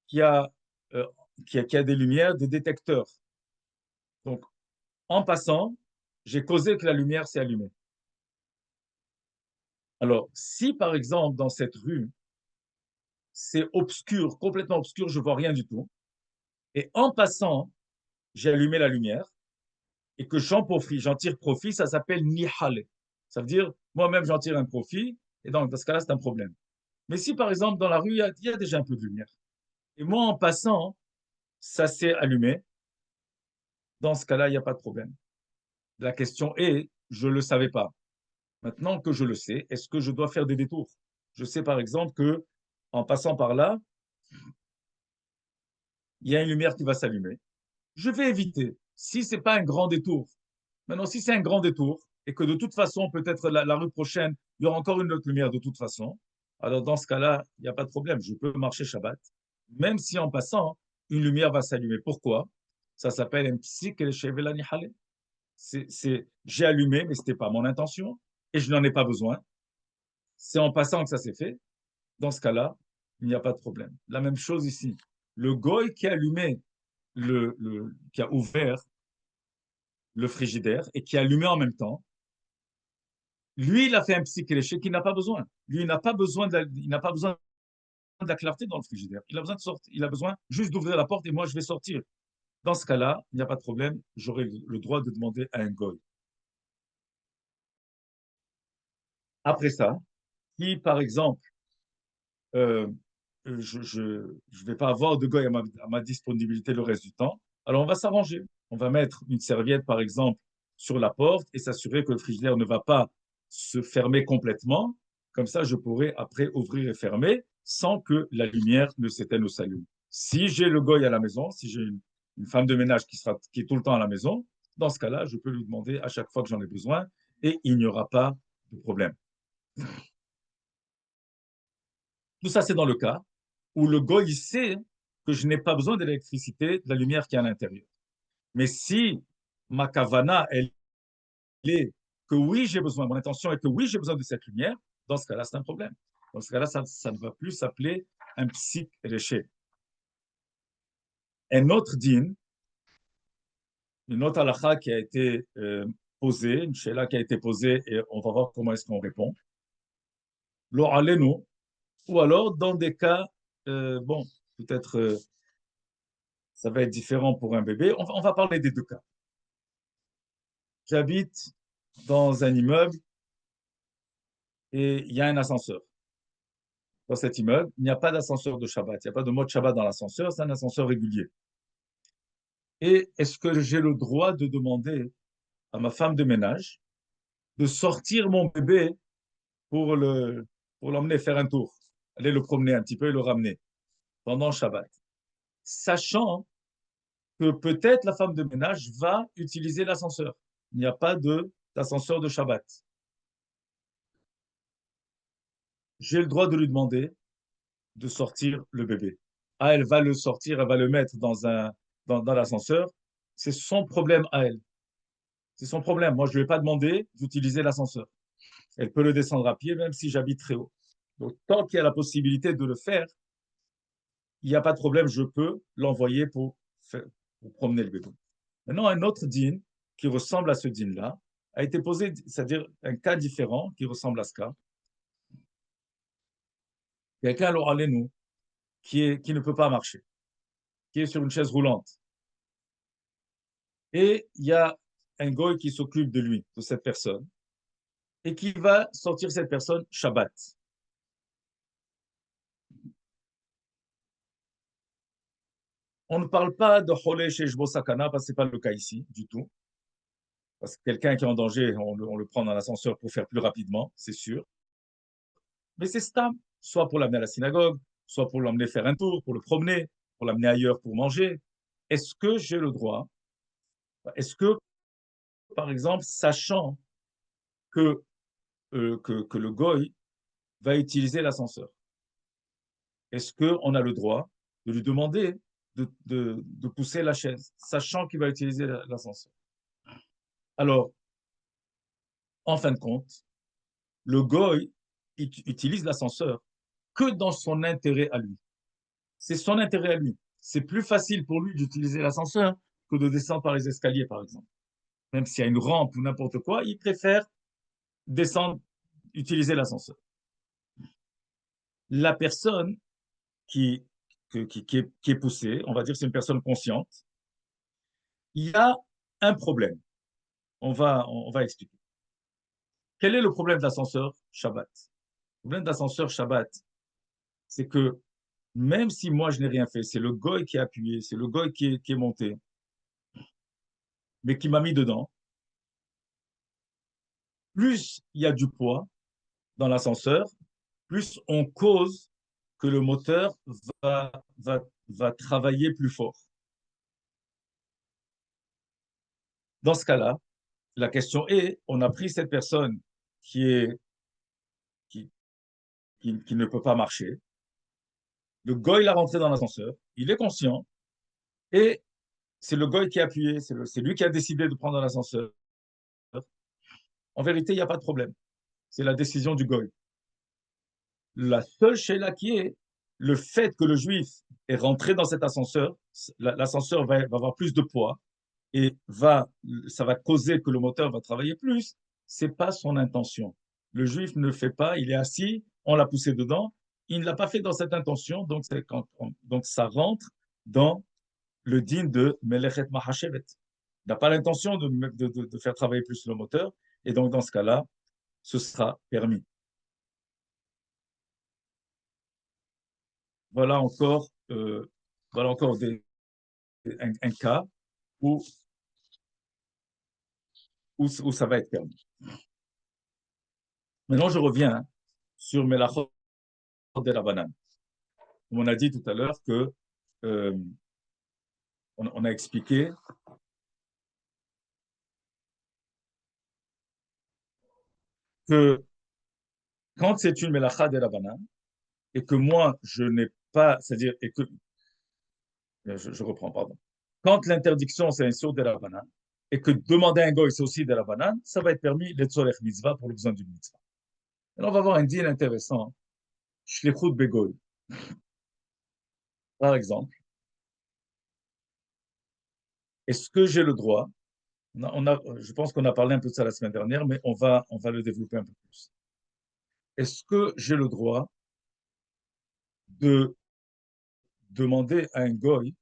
Speaker 1: qui a, euh, qui a des lumières, des détecteurs. Donc, en passant, j'ai causé que la lumière s'est allumée. Alors, si par exemple, dans cette rue, c'est obscur, complètement obscur, je ne vois rien du tout, et en passant, j'ai allumé la lumière, et que j'en tire profit, ça s'appelle nihale. Ça veut dire, moi-même, j'en tire un profit, et donc, dans ce cas-là, c'est un problème. Mais si, par exemple, dans la rue, il y a déjà un peu de lumière, et moi, en passant, ça s'est allumé, dans ce cas-là, il n'y a pas de problème. La question est, je ne le savais pas. Maintenant que je le sais, est-ce que je dois faire des détours? Je sais, par exemple, que en passant par là, il y a une lumière qui va s'allumer. Je vais éviter. Si ce n'est pas un grand détour. Maintenant, si c'est un grand détour et que de toute façon, peut-être la rue prochaine, il y aura encore une autre lumière de toute façon, alors dans ce cas-là, il n'y a pas de problème. Je peux marcher Shabbat, même si en passant, une lumière va s'allumer. Pourquoi? Ça s'appelle un psych el. J'ai allumé, mais ce n'était pas mon intention et je n'en ai pas besoin. C'est en passant que ça s'est fait. Dans ce cas-là, il n'y a pas de problème. La même chose ici. Le goy qui a allumé, qui a ouvert le frigidaire et qui a allumé en même temps, lui, il a fait un psyché qu'il n'a pas besoin. Lui, il n'a pas besoin de la clarté dans le frigidaire. Il a besoin de sortir. Il a besoin juste d'ouvrir la porte et moi, je vais sortir. Dans ce cas-là, il n'y a pas de problème. J'aurai le droit de demander à un goy. Après ça, si par exemple, euh, je vais pas avoir de goy à ma disponibilité le reste du temps, alors on va s'arranger. On va mettre une serviette, par exemple, sur la porte et s'assurer que le frigidaire ne va pas se fermer complètement. Comme ça, je pourrai après ouvrir et fermer sans que la lumière ne s'éteigne ou s'allume. Si j'ai le goy à la maison, si j'ai une femme de ménage qui est tout le temps à la maison, dans ce cas-là, je peux lui demander à chaque fois que j'en ai besoin et il n'y aura pas de problème. Tout ça, c'est dans le cas où le goy il sait que je n'ai pas besoin de l'électricité, de la lumière qui est à l'intérieur. Mais si ma kavana, elle est que oui, j'ai besoin, mon intention est que oui, j'ai besoin de cette lumière, dans ce cas-là, c'est un problème. Dans ce cas-là, ça ne va plus s'appeler un psych-réché. Un autre din, une autre halakha qui a été posée, une shela qui a été posée, et on va voir comment est-ce qu'on répond. Lo alenu, ou alors dans des cas, bon, peut-être ça va être différent pour un bébé. On va parler des deux cas. J'habite dans un immeuble et il y a un ascenseur. Dans cet immeuble, il n'y a pas d'ascenseur de Shabbat. Il n'y a pas de mode Shabbat dans l'ascenseur, c'est un ascenseur régulier. Et est-ce que j'ai le droit de demander à ma femme de ménage de sortir mon bébé pour pour l'emmener faire un tour, aller le promener un petit peu et le ramener pendant Shabbat, sachant que peut-être la femme de ménage va utiliser l'ascenseur. Il n'y a pas d'ascenseur de Shabbat. J'ai le droit de lui demander de sortir le bébé. Ah, elle va le sortir, elle va le mettre dans l'ascenseur. C'est son problème à elle. C'est son problème. Moi, je ne lui ai pas demandé d'utiliser l'ascenseur. Elle peut le descendre à pied, même si j'habite très haut. Donc, tant qu'il y a la possibilité de le faire, il n'y a pas de problème. Je peux l'envoyer pour promener le bébé. Maintenant, un autre din qui ressemble à ce din-là a été posé, c'est-à-dire un cas différent qui ressemble à ce cas. Quelqu'un, alors, allez nous, qui ne peut pas marcher, qui est sur une chaise roulante. Et il y a un goy qui s'occupe de lui, de cette personne, et qui va sortir cette personne Shabbat. On ne parle pas de Cholé chez Sakana, parce que ce n'est pas le cas ici du tout. Parce que quelqu'un qui est en danger, on le prend dans l'ascenseur pour faire plus rapidement, c'est sûr. Mais c'est stam, soit pour l'amener à la synagogue, soit pour l'emmener faire un tour, pour le promener, pour l'amener ailleurs pour manger. Est-ce que j'ai le droit? Est-ce que, par exemple, sachant que le goy va utiliser l'ascenseur. Est-ce qu'on a le droit de lui demander de pousser la chaise, sachant qu'il va utiliser l'ascenseur? Alors, en fin de compte, le goy utilise l'ascenseur que dans son intérêt à lui. C'est son intérêt à lui. C'est plus facile pour lui d'utiliser l'ascenseur que de descendre par les escaliers, par exemple. Même s'il y a une rampe ou n'importe quoi, il préfère descendre, utiliser l'ascenseur. La personne qui, qui est poussée, on va dire que c'est une personne consciente, il y a un problème. On va expliquer. Quel est le problème de l'ascenseur Shabbat? Le problème de l'ascenseur Shabbat, c'est que même si moi je n'ai rien fait, c'est le goy qui a appuyé, c'est le goy qui est monté, mais qui m'a mis dedans, plus il y a du poids dans l'ascenseur, plus on cause que le moteur va, va travailler plus fort. Dans ce cas-là, la question est, on a pris cette personne qui, est, qui ne peut pas marcher, le goy l'a rentré dans l'ascenseur, il est conscient, et c'est le goy qui a appuyé, c'est lui qui a décidé de prendre l'ascenseur. En vérité, il n'y a pas de problème. C'est la décision du goy. La seule chéla qui est le fait que le juif est rentré dans cet ascenseur, l'ascenseur va avoir plus de poids et ça va causer que le moteur va travailler plus. C'est pas son intention. Le juif ne le fait pas, il est assis, on l'a poussé dedans, il ne l'a pas fait dans cette intention, donc, donc ça rentre dans le din de Melechet Mahashevet. Il n'a pas l'intention de faire travailler plus le moteur, et donc dans ce cas-là, ce sera permis. Voilà encore, voilà encore un cas où, où ça va être permis. Maintenant, je reviens sur Melachot de la banane. On a dit tout à l'heure que euh, on a expliqué que quand c'est une melacha de la banane et que moi je n'ai pas, c'est-à-dire et que je reprends pardon. Quand l'interdiction c'est un sur de la banane et que demander un goy c'est aussi de la banane, ça va être permis les tzorech mitzvah pour le besoin du mitzvah. Alors on va voir un deal intéressant. Shlichut begoy. Par exemple, est-ce que j'ai le droit je pense qu'on a parlé un peu de ça la semaine dernière, mais on va le développer un peu plus. Est-ce que j'ai le droit de demander à un goy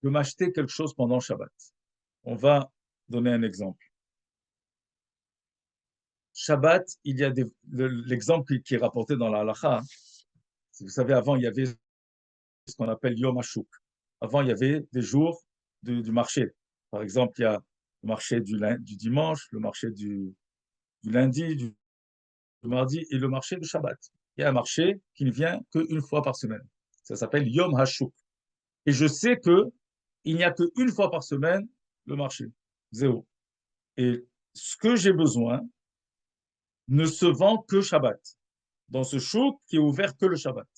Speaker 1: de m'acheter quelque chose pendant Shabbat? On va donner un exemple. Shabbat, il y a l'exemple qui est rapporté dans la halacha. Vous savez, avant, il y avait ce qu'on appelle Yom HaShuk. Avant, il y avait des jours du marché. Par exemple, il y a le marché du dimanche, le marché du lundi, du mardi et le marché de Shabbat. Il y a un marché qui ne vient qu'une fois par semaine. Ça s'appelle Yom HaShuk. Et je sais qu'il n'y a qu'une fois par semaine le marché. Zéro. Et ce que j'ai besoin ne se vend que Shabbat. Dans ce chouk qui est ouvert que le Shabbat.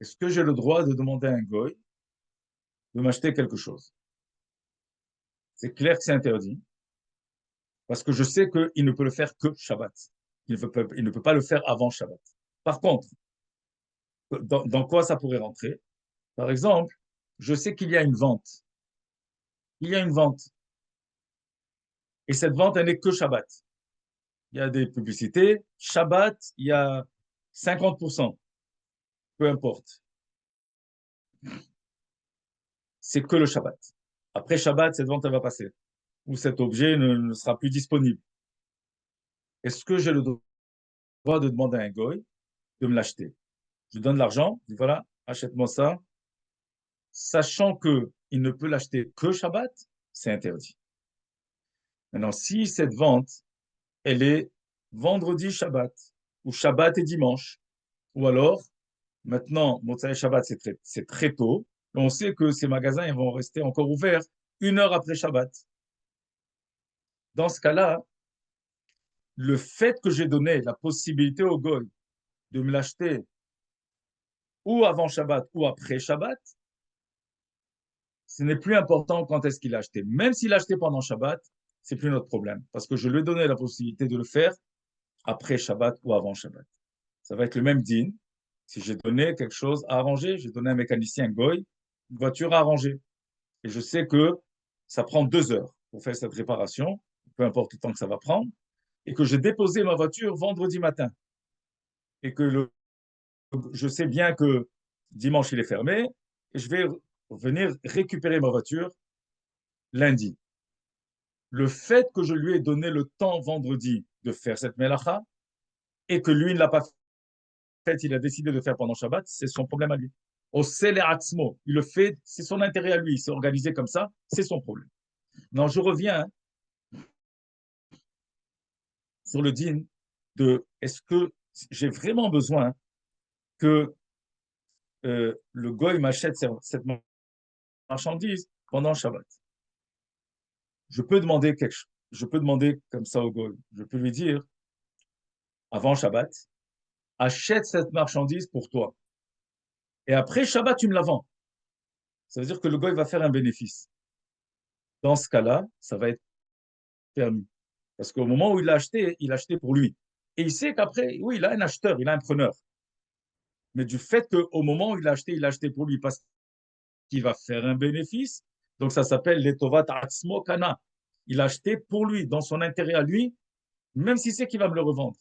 Speaker 1: Est-ce que j'ai le droit de demander à un goy de m'acheter quelque chose? C'est clair que c'est interdit. Parce que je sais qu'il ne peut le faire que Shabbat. Il ne peut pas le faire avant Shabbat. Par contre, dans quoi ça pourrait rentrer? Par exemple, je sais qu'il y a une vente. Il y a une vente. Et cette vente, elle n'est que Shabbat. Il y a des publicités. Shabbat, il y a 50%. Peu importe. C'est que le Shabbat. Après Shabbat, cette vente, elle va passer. Ou cet objet ne sera plus disponible. Est-ce que j'ai le droit de demander à un goy de me l'acheter? Je lui donne l'argent, je dis voilà, achète-moi ça. Sachant qu'il ne peut l'acheter que Shabbat, c'est interdit. Maintenant, si cette vente, elle est vendredi Shabbat, ou Shabbat et dimanche, ou alors, maintenant, Motsai Shabbat, c'est très tôt, et on sait que ces magasins ils vont rester encore ouverts 1 heure après Shabbat. Dans ce cas-là, le fait que j'ai donné la possibilité au goy de me l'acheter ou avant Shabbat ou après Shabbat, ce n'est plus important quand est-ce qu'il l'a acheté. Même s'il l'a acheté pendant Shabbat, c'est plus notre problème, parce que je lui ai donné la possibilité de le faire après Shabbat ou avant Shabbat. Ça va être le même din. Si j'ai donné quelque chose à arranger, j'ai donné à un mécanicien goy une voiture à arranger. Et je sais que ça prend 2 heures pour faire cette réparation, peu importe le temps que ça va prendre, et que j'ai déposé ma voiture vendredi matin. Et que je sais bien que dimanche, il est fermé, et je vais venir récupérer ma voiture lundi. Le fait que je lui ai donné le temps vendredi de faire cette melacha, et que lui ne l'a pas fait, il a décidé de faire pendant Shabbat, c'est son problème à lui. Au atzmo, il le fait, c'est son intérêt à lui, il s'est organisé comme ça, c'est son problème. Non, je reviens sur le din de est-ce que j'ai vraiment besoin que le goy m'achète cette marchandise pendant Shabbat. Je peux demander quelque chose. Je peux demander comme ça au goy. Je peux lui dire, avant Shabbat, achète cette marchandise pour toi. Et après Shabbat, tu me la vends. Ça veut dire que le goy va faire un bénéfice. Dans ce cas-là, ça va être permis. Parce qu'au moment où il l'a acheté pour lui. Et il sait qu'après, oui, il a un acheteur, il a un preneur. Mais du fait qu'au moment où il l'a acheté pour lui parce qu'il va faire un bénéfice. Donc ça s'appelle letovat atzmo kana. Il a acheté pour lui, dans son intérêt à lui, même si c'est qu'il va me le revendre.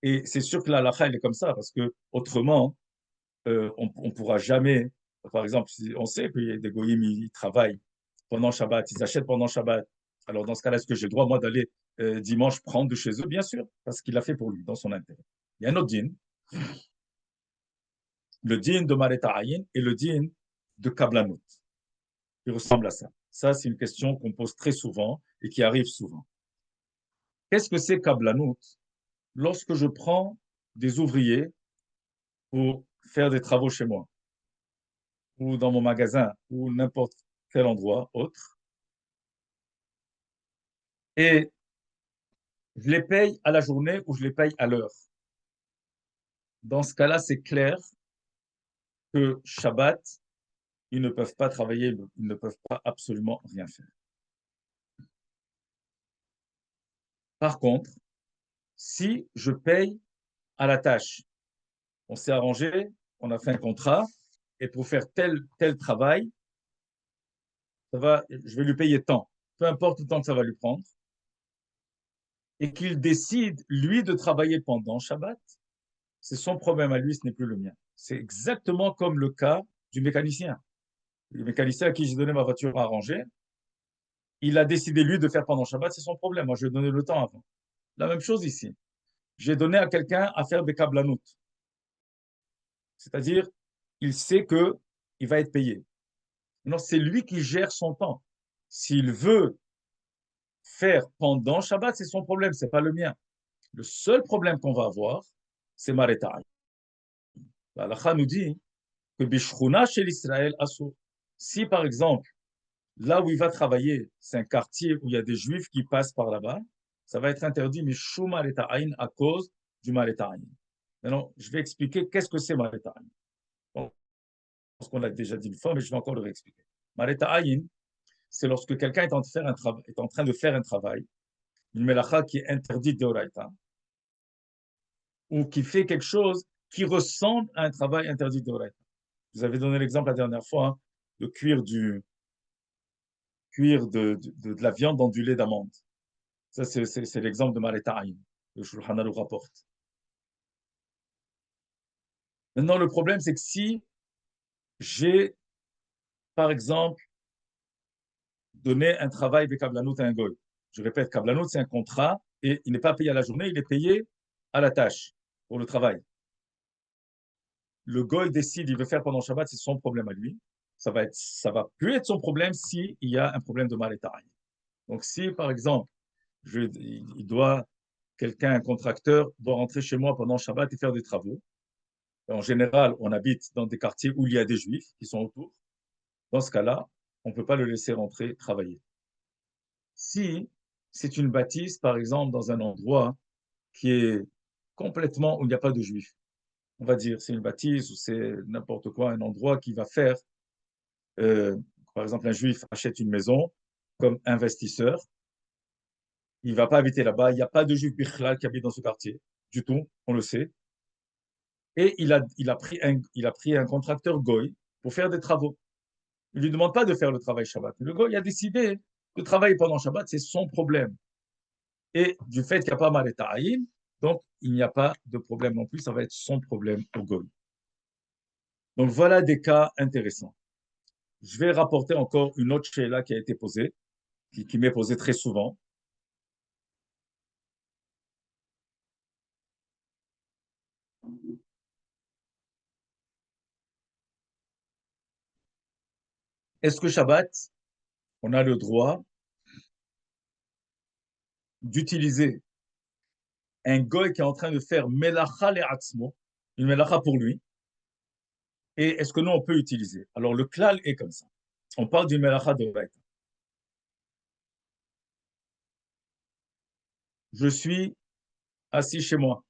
Speaker 1: Et c'est sûr que la halakha, elle est comme ça, parce que autrement, on ne pourra jamais, par exemple, on sait qu'il y a des goyim, ils travaillent pendant Shabbat, ils achètent pendant Shabbat. Alors dans ce cas-là, est-ce que j'ai le droit, moi, d'aller dimanche prendre de chez eux? Bien sûr, parce qu'il l'a fait pour lui, dans son intérêt. Il y a un autre din, le din de Mareta Ayin et le din de Kablanut, qui ressemble à ça. Ça, c'est une question qu'on pose très souvent et qui arrive souvent. Qu'est-ce que c'est Kablanut? Lorsque je prends des ouvriers pour faire des travaux chez moi, ou dans mon magasin, ou n'importe quel endroit autre, et je les paye à la journée ou je les paye à l'heure. Dans ce cas-là, c'est clair que Shabbat, ils ne peuvent pas travailler, ils ne peuvent pas absolument rien faire. Par contre, si je paye à la tâche, on s'est arrangé, on a fait un contrat, et pour faire tel travail, je vais lui payer tant, peu importe le temps que ça va lui prendre, et qu'il décide, lui, de travailler pendant Shabbat, c'est son problème à lui, ce n'est plus le mien. C'est exactement comme le cas du mécanicien. Le mécanicien à qui j'ai donné ma voiture à arranger, il a décidé, lui, de faire pendant Shabbat, c'est son problème. Moi, je lui ai donné le temps avant. La même chose ici. J'ai donné à quelqu'un à faire des kablanout. C'est-à-dire, il sait qu'il va être payé. Non, c'est lui qui gère son temps. S'il veut faire pendant Shabbat, c'est son problème, c'est pas le mien. Le seul problème qu'on va avoir, c'est Maretai. La halakha nous dit que Bishchuna chez l'Israël Assour. Si par exemple, là où il va travailler, c'est un quartier où il y a des juifs qui passent par là-bas, ça va être interdit, mais Shou Mareta'ain à cause du Mareta'ain. Maintenant, je vais expliquer qu'est-ce que c'est Mareta'ain. Bon, parce qu'on l'a déjà dit une fois, mais je vais encore le réexpliquer. Mareta'ain, c'est lorsque quelqu'un est en train de faire un travail, une melacha qui est interdite d'Oraita, ou qui fait quelque chose qui ressemble à un travail interdit d'Oraita. Vous avez donné l'exemple la dernière fois, hein, de cuire de la viande dans du lait d'amande. Ça, c'est l'exemple de Mareta'ain. Le Shulchan Aruch rapporte. Maintenant, le problème, c'est que si j'ai, par exemple, donné un travail de Kablanut à un goy, je répète, Kablanut, c'est un contrat et il n'est pas payé à la journée, il est payé à la tâche pour le travail. Le goy décide, il veut faire pendant Shabbat, c'est son problème à lui. Ça va plus être son problème s'il y a un problème de Mareta'ain. Donc, si, par exemple, il doit, quelqu'un, un contracteur, doit rentrer chez moi pendant Shabbat et faire des travaux. Et en général, on habite dans des quartiers où il y a des juifs qui sont autour. Dans ce cas-là, on ne peut pas le laisser rentrer travailler. Si c'est une bâtisse, par exemple, dans un endroit qui est complètement où il n'y a pas de juifs. On va dire, c'est une bâtisse ou c'est n'importe quoi, un endroit qui va faire, euh, par exemple, un juif achète une maison comme investisseur, il ne va pas habiter là-bas, il n'y a pas de juif bichlal qui habite dans ce quartier, du tout, on le sait. Et il a pris un contracteur goy pour faire des travaux. Il ne lui demande pas de faire le travail Shabbat. Le goy a décidé de travailler pendant Shabbat, c'est son problème. Et du fait qu'il n'y a pas Mareta'aïm, donc il n'y a pas de problème non plus, ça va être son problème au goy. Donc voilà des cas intéressants. Je vais rapporter encore une autre là qui a été posée, qui m'est posée très souvent. Est-ce que Shabbat, on a le droit d'utiliser un goy qui est en train de faire melacha le'atzmo, une melacha pour lui, et est-ce que nous, on peut utiliser? Alors, le klal est comme ça. On parle d'une melacha de Oraita. Je suis assis chez moi.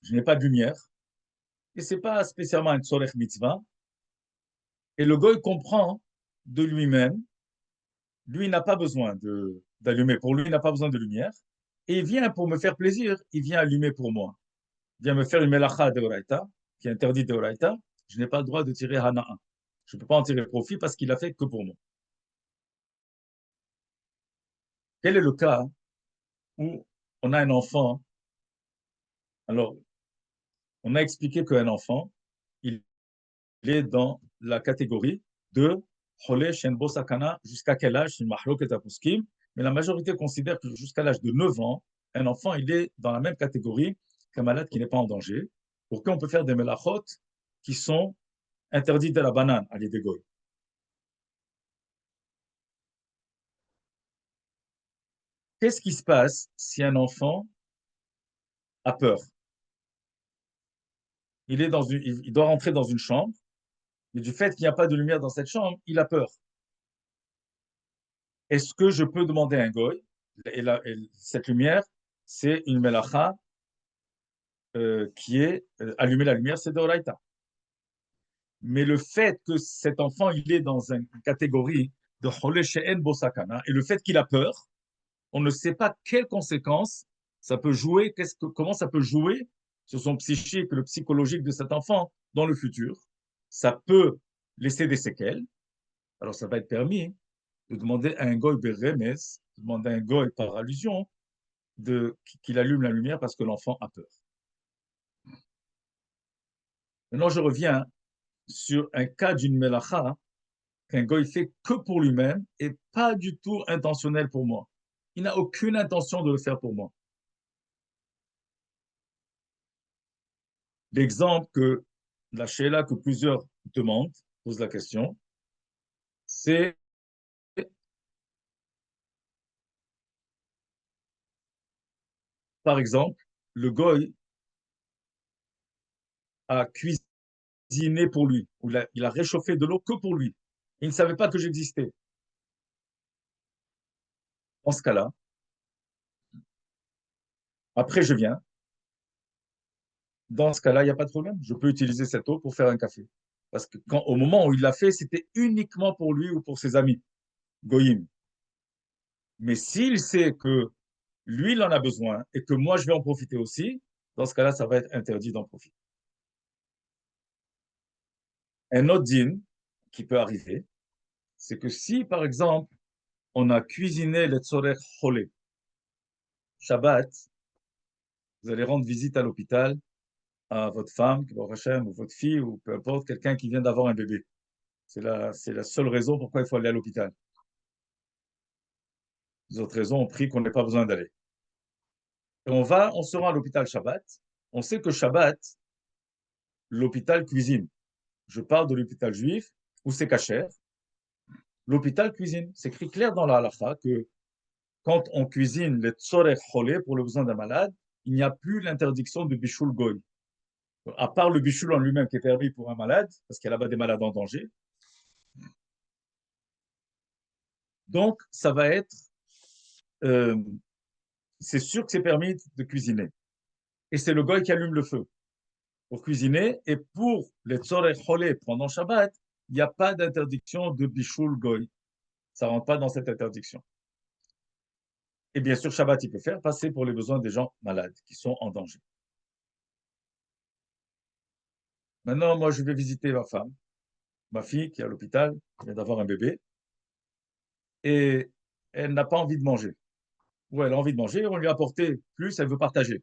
Speaker 1: Je n'ai pas de lumière. Et ce n'est pas spécialement un tzorech mitzvah. Et le goy comprend de lui-même, lui n'a pas besoin d'allumer. Pour lui, il n'a pas besoin de lumière. Et il vient pour me faire plaisir, il vient allumer pour moi. Il vient me faire une melacha de Oraita, qui est interdite de Oraita. Je n'ai pas le droit de tirer Hana'a. Je ne peux pas en tirer profit parce qu'il a fait que pour moi. Quel est le cas où on a un enfant? Alors, on a expliqué qu'un enfant, il est dans la catégorie de Cholé Shenbo Sakana. Jusqu'à quel âge? C'est une mahloket apuskim. Mais la majorité considère que jusqu'à l'âge de 9 ans, un enfant, il est dans la même catégorie qu'un malade qui n'est pas en danger. Pourquoi on peut faire des melachot qui sont interdites de la banane à l'idégoï? Qu'est-ce qui se passe si un enfant a peur? Il doit rentrer dans une chambre, mais du fait qu'il n'y a pas de lumière dans cette chambre, il a peur. Est-ce que je peux demander à un goy, et cette lumière, c'est une melacha qui est allumer la lumière, c'est de Oraita. Mais le fait que cet enfant, il est dans une catégorie de Cholé She'en Bosakana, et le fait qu'il a peur, on ne sait pas quelles conséquences ça peut jouer, comment ça peut jouer sur son psychique, le psychologique de cet enfant dans le futur. Ça peut laisser des séquelles. Alors, ça va être permis de demander à un goy beremes, de demander à un goy par allusion, qu'il allume la lumière parce que l'enfant a peur. Maintenant, je reviens sur un cas d'une melacha qu'un goy fait que pour lui-même et pas du tout intentionnel pour moi. Il n'a aucune intention de le faire pour moi. L'exemple que la Sheila que plusieurs demandent, posent la question, c'est par exemple, le goy a cuisiné pour lui, ou il a réchauffé de l'eau que pour lui. Il ne savait pas que j'existais. Dans ce cas-là, après je viens, dans ce cas-là, il n'y a pas de problème. Je peux utiliser cette eau pour faire un café. Parce que au moment où il l'a fait, c'était uniquement pour lui ou pour ses amis, goyim. Mais s'il sait que lui, il en a besoin et que moi, je vais en profiter aussi, dans ce cas-là, ça va être interdit d'en profiter. Un autre din qui peut arriver, c'est que si, par exemple, on a cuisiné le tzorech cholé, Shabbat, vous allez rendre visite à l'hôpital à votre femme, ou votre fille, ou peu importe, quelqu'un qui vient d'avoir un bébé. C'est la seule raison pourquoi il faut aller à l'hôpital. Les autres raisons ont pris qu'on n'ait pas besoin d'aller. Et on se rend à l'hôpital Shabbat. On sait que Shabbat, l'hôpital cuisine. Je parle de l'hôpital juif où c'est cachère. L'hôpital cuisine. C'est écrit clair dans la halakha que quand on cuisine les tzorech cholé pour le besoin d'un malade, il n'y a plus l'interdiction de bichoul goy. À part le bichoul en lui-même qui est permis pour un malade, parce qu'il y a là-bas des malades en danger. Donc, ça va être, euh, c'est sûr que c'est permis de cuisiner. Et c'est le goy qui allume le feu pour cuisiner. Et pour les tzorech cholé pendant Shabbat, il n'y a pas d'interdiction de bichoul goy. Ça ne rentre pas dans cette interdiction. Et bien sûr, Shabbat, il peut faire passer pour les besoins des gens malades qui sont en danger. Maintenant, moi, je vais visiter ma femme, ma fille qui est à l'hôpital, qui vient d'avoir un bébé, et elle n'a pas envie de manger. Ou elle a envie de manger, on lui a apporté plus, elle veut partager.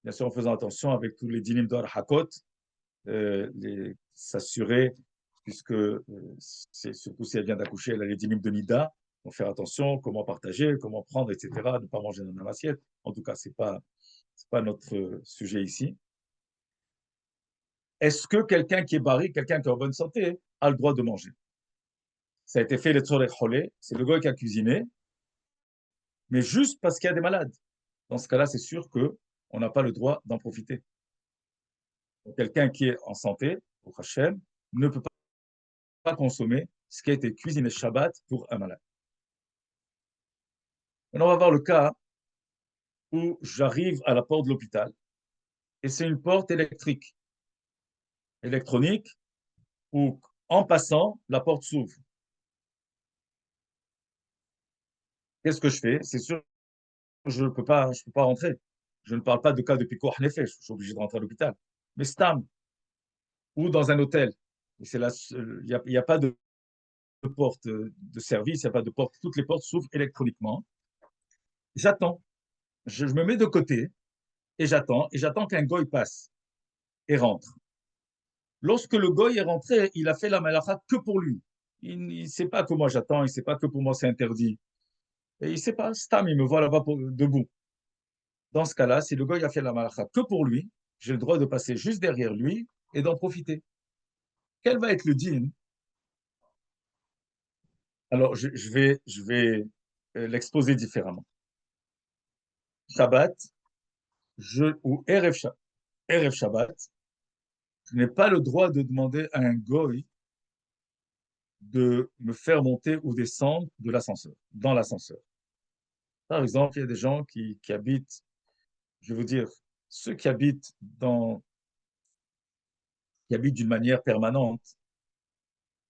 Speaker 1: Bien sûr, en faisant attention avec tous les dinim d'or hakot, s'assurer, puisque c'est surtout si elle vient d'accoucher, elle a les dinim de Nida, donc faire attention, comment partager, comment prendre, etc., ne pas manger dans la même assiette. En tout cas, c'est pas notre sujet ici. Est-ce que quelqu'un qui est barré, quelqu'un qui est en bonne santé, a le droit de manger? Ça a été fait les tzorech cholé, c'est le gars qui a cuisiné, mais juste parce qu'il y a des malades. Dans ce cas-là, c'est sûr qu'on n'a pas le droit d'en profiter. Quelqu'un qui est en santé, au Hachem, ne peut pas consommer ce qui a été cuisiné Shabbat pour un malade. Maintenant, on va voir le cas où j'arrive à la porte de l'hôpital et c'est une porte électrique, électronique, où en passant, la porte s'ouvre. Qu'est-ce que je fais? C'est sûr que je peux pas rentrer. Je ne parle pas de cas de picor nefesh, je suis obligé de rentrer à l'hôpital. Mais stam, ou dans un hôtel, il n'y a pas de porte de service, il n'y a pas de porte, toutes les portes s'ouvrent électroniquement. J'attends, je me mets de côté et j'attends qu'un goy passe et rentre. Lorsque le goy est rentré, il a fait la malacha que pour lui. Il ne sait pas que moi j'attends, il ne sait pas que pour moi c'est interdit. Et il ne sait pas, stam, il me voit là-bas debout. Dans ce cas-là, si le goy a fait la malacha que pour lui, j'ai le droit de passer juste derrière lui et d'en profiter. Quel va être le din? Alors, je vais l'exposer différemment. Shabbat, ou Erev Shabbat, je n'ai pas le droit de demander à un goy de me faire monter ou descendre de l'ascenseur, dans l'ascenseur. Par exemple, il y a des gens qui habitent, je veux dire, ceux qui habitent d'une manière permanente,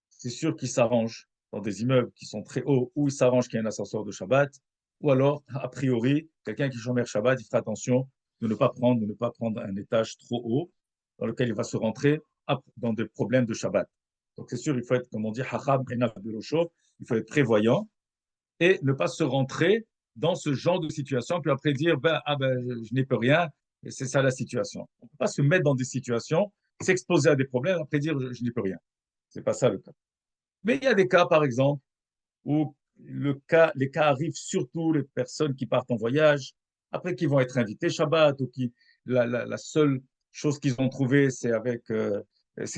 Speaker 1: c'est sûr qu'ils s'arrangent dans des immeubles qui sont très hauts, ou ils s'arrangent qu'il y ait un ascenseur de Shabbat, ou alors, a priori, quelqu'un qui chômeur Shabbat, il fera attention de ne pas prendre un étage trop haut dans lequel il va se rentrer dans des problèmes de Shabbat. Donc, c'est sûr, il faut être, comme on dit, hacham enaf belocho, il faut être prévoyant et ne pas se rentrer dans ce genre de situation, puis après dire, je n'y peux rien, et c'est ça la situation. On ne peut pas se mettre dans des situations, s'exposer à des problèmes, après dire, je n'y peux rien. C'est pas ça le cas. Mais il y a des cas, par exemple, où les cas arrivent surtout les personnes qui partent en voyage, après qui vont être invités Shabbat, ou la seule chose qu'ils ont trouvée, c'est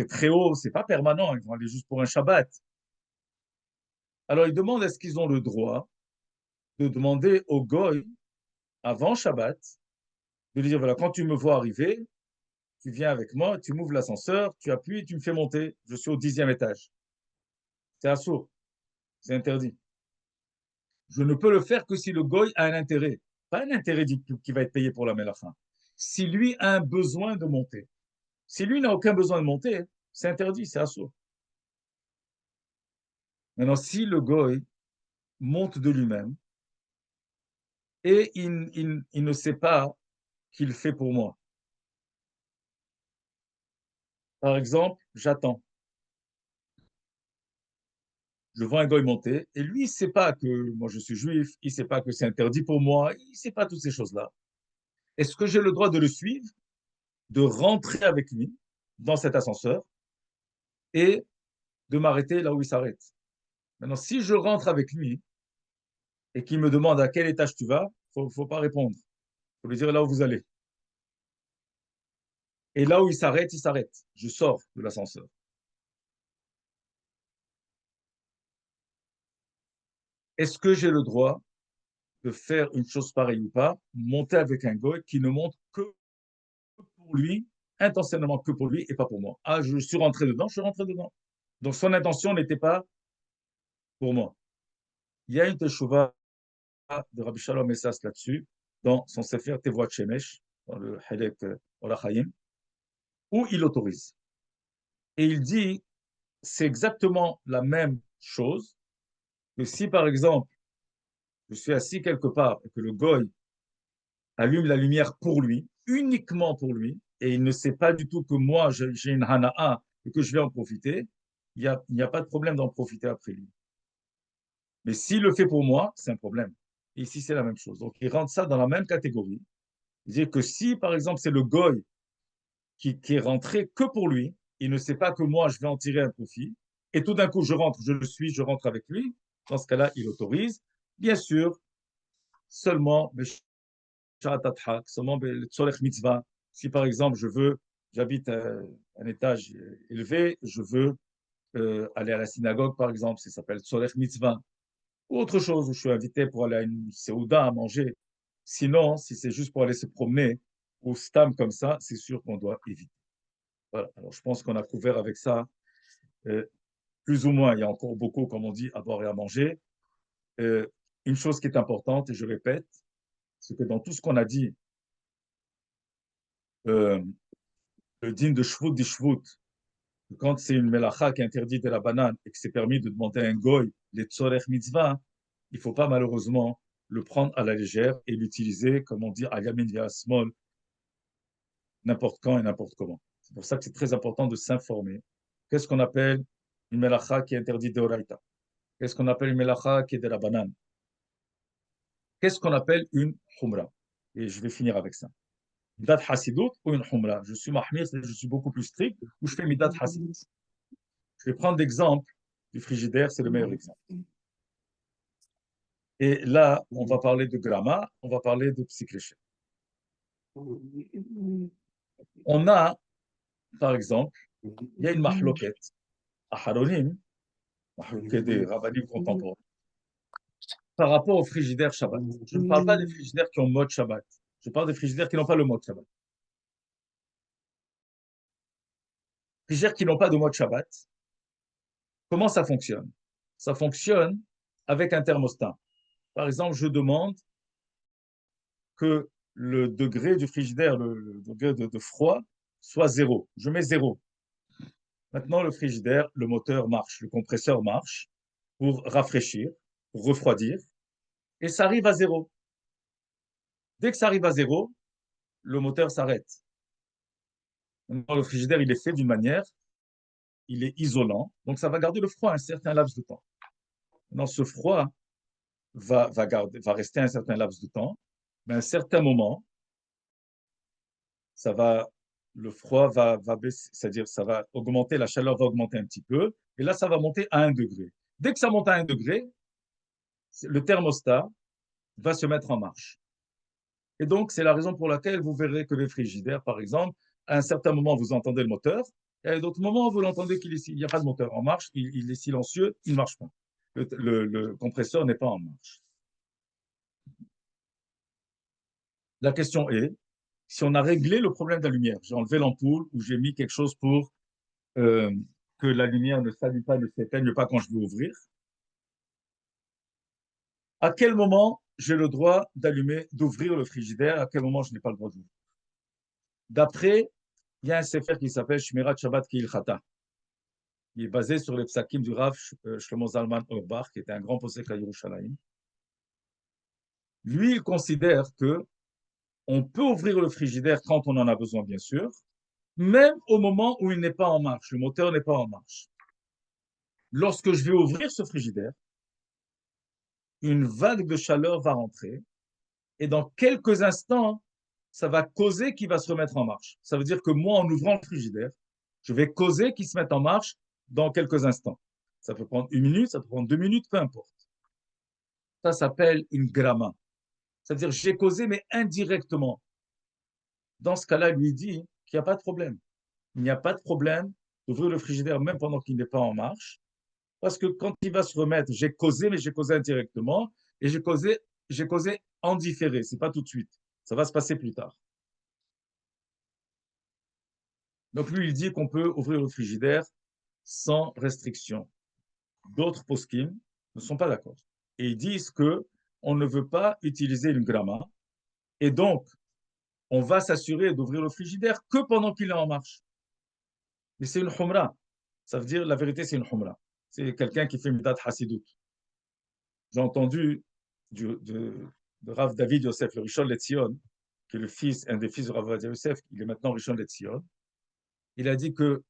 Speaker 1: très haut, c'est pas permanent, ils vont aller juste pour un Shabbat. Alors ils demandent est-ce qu'ils ont le droit de demander au goy avant Shabbat, de lui dire voilà, quand tu me vois arriver, tu viens avec moi, tu m'ouvres l'ascenseur, tu appuies, tu me fais monter, je suis au 10e étage. C'est assourd, c'est interdit. Je ne peux le faire que si le goy a un intérêt. Pas un intérêt qui va être payé pour la mélacha. Si lui a un besoin de monter. Si lui n'a aucun besoin de monter, c'est interdit, c'est assourd. Maintenant, si le goy monte de lui-même et il ne sait pas qu'il fait pour moi. Par exemple, j'attends. Je vois un goy monter et lui, il ne sait pas que moi je suis juif, il ne sait pas que c'est interdit pour moi, il ne sait pas toutes ces choses-là. Est-ce que j'ai le droit de le suivre, de rentrer avec lui dans cet ascenseur et de m'arrêter là où il s'arrête? Maintenant, si je rentre avec lui et qu'il me demande à quel étage tu vas, faut pas répondre. Il faut lui dire là où vous allez. Et là où il s'arrête, il s'arrête. Je sors de l'ascenseur. Est-ce que j'ai le droit de faire une chose pareille ou pas, monter avec un goy qui ne monte que pour lui, intentionnellement que pour lui et pas pour moi? Ah, je suis rentré dedans, je suis rentré dedans. Donc son intention n'était pas pour moi. Il y a une teshuva de Rabbi Shalom Messas là-dessus, dans son Sefer Tevoat Shemesh, dans le Halek Orachayim, où il autorise. Et il dit, c'est exactement la même chose que si, par exemple, je suis assis quelque part et que le goy allume la lumière pour lui, uniquement pour lui, et il ne sait pas du tout que moi, j'ai une hana'a et que je vais en profiter, il n'y a pas de problème d'en profiter après lui. Mais s'il le fait pour moi, c'est un problème. Et ici, c'est la même chose. Donc, il rentre ça dans la même catégorie. C'est-à-dire que si, par exemple, c'est le goy qui est rentré que pour lui, il ne sait pas que moi, je vais en tirer un profit, et tout d'un coup, je rentre, je le suis, je rentre avec lui, dans ce cas-là, il autorise. Bien sûr, seulement, seulement le tzorech mitzvah. Si, par exemple, j'habite un étage élevé, je veux aller à la synagogue, par exemple, ça s'appelle tzorech mitzvah. Ou autre chose, où je suis invité pour aller à une séouda à manger. Sinon, si c'est juste pour aller se promener ou stam comme ça, c'est sûr qu'on doit éviter. Voilà. Alors, je pense qu'on a couvert avec ça euh, plus ou moins. Il y a encore beaucoup, comme on dit, à boire et à manger. Euh, une chose qui est importante, et je répète, c'est que dans tout ce qu'on a dit, euh, le din de shvut di shvut, quand c'est une melacha qui est interdite de la banane et que c'est permis de demander à un goy les tzorech mitzvah, il ne faut pas malheureusement le prendre à la légère et l'utiliser, comme on dit, à yamin via small, n'importe quand et n'importe comment. C'est pour ça que c'est très important de s'informer. Qu'est-ce qu'on appelle une melacha qui est interdite de oraita? Qu'est-ce qu'on appelle une melacha qui est de la banane? Qu'est-ce qu'on appelle une humra? Et je vais finir avec ça. Midat hasidut ou une humra? Je suis mahmir, je suis beaucoup plus strict, ou je fais midat hasidut. Je vais prendre l'exemple du frigidaire, c'est le meilleur exemple. Et là, on va parler de gramma, on va parler de psychléché. On a, par exemple, il y a une mahloket, à Haronim, mahloket des rabbinim contemporains, par rapport au frigidaire Shabbat. Je ne parle pas des frigidaires qui ont mode Shabbat. Je parle des frigidaires qui n'ont pas le mode Shabbat. Frigidaires qui n'ont pas de mode Shabbat, comment ça fonctionne? Ça fonctionne avec un thermostat. Par exemple, je demande que le degré du frigidaire, le degré de froid, soit 0. Je mets 0. Maintenant, le frigidaire, le moteur marche, le compresseur marche pour rafraîchir, pour refroidir, et ça arrive à 0. Dès que ça arrive à 0, le moteur s'arrête. Maintenant, le frigidaire, il est fait d'une manière, il est isolant, donc ça va garder le froid un certain laps de temps. Maintenant, ce froid va rester un certain laps de temps, mais à un certain moment, le froid va baisser, c'est-à-dire ça va augmenter, la chaleur va augmenter un petit peu, et là, ça va monter à 1 degré. Dès que ça monte à 1 degré, le thermostat va se mettre en marche. Et donc, c'est la raison pour laquelle vous verrez que les frigidaires, par exemple, à un certain moment, vous entendez le moteur, et à d'autres moments, vous l'entendez qu'il n'y a pas de moteur en marche, il est silencieux, il ne marche pas. Le compresseur n'est pas en marche. La question est, si on a réglé le problème de la lumière, j'ai enlevé l'ampoule ou j'ai mis quelque chose pour euh, que la lumière ne s'allume pas, ne s'éteigne pas quand je vais ouvrir, à quel moment j'ai le droit d'ouvrir le frigidaire, à quel moment je n'ai pas le droit d'ouvrir? D'après, il y a un sefer qui s'appelle Shmirat Shabbat Ki'ilchata. Il est basé sur les psakim du Rav Shlomo Zalman Auerbach, qui était un grand posek à Yerushalayim. Lui, il considère que on peut ouvrir le frigidaire quand on en a besoin, bien sûr, même au moment où il n'est pas en marche, le moteur n'est pas en marche. Lorsque je vais ouvrir ce frigidaire, une vague de chaleur va rentrer et dans quelques instants, ça va causer qu'il va se remettre en marche. Ça veut dire que moi, en ouvrant le frigidaire, je vais causer qu'il se mette en marche dans quelques instants. Ça peut prendre 1 minute, ça peut prendre 2 minutes, peu importe. Ça s'appelle une gramma. C'est-à-dire j'ai causé, mais indirectement. Dans ce cas-là, il lui dit qu'il n'y a pas de problème. Il n'y a pas de problème d'ouvrir le frigidaire même pendant qu'il n'est pas en marche. Parce que quand il va se remettre, j'ai causé, mais j'ai causé indirectement. Et j'ai causé en différé. Ce n'est pas tout de suite. Ça va se passer plus tard. Donc lui, il dit qu'on peut ouvrir le frigidaire sans restriction. D'autres poskim ne sont pas d'accord. et ils disent que on ne veut pas utiliser une grama, et donc on va s'assurer d'ouvrir le frigidaire que pendant qu'il est en marche. Mais c'est une humra. Ça veut dire, la vérité, c'est une humra. C'est quelqu'un qui fait midat hasidut. J'ai entendu de Rav David Yosef, le Rishon LeZion, qui est un des fils de Rav Vadia Yosef, il est maintenant Rishon LeZion. Il a dit que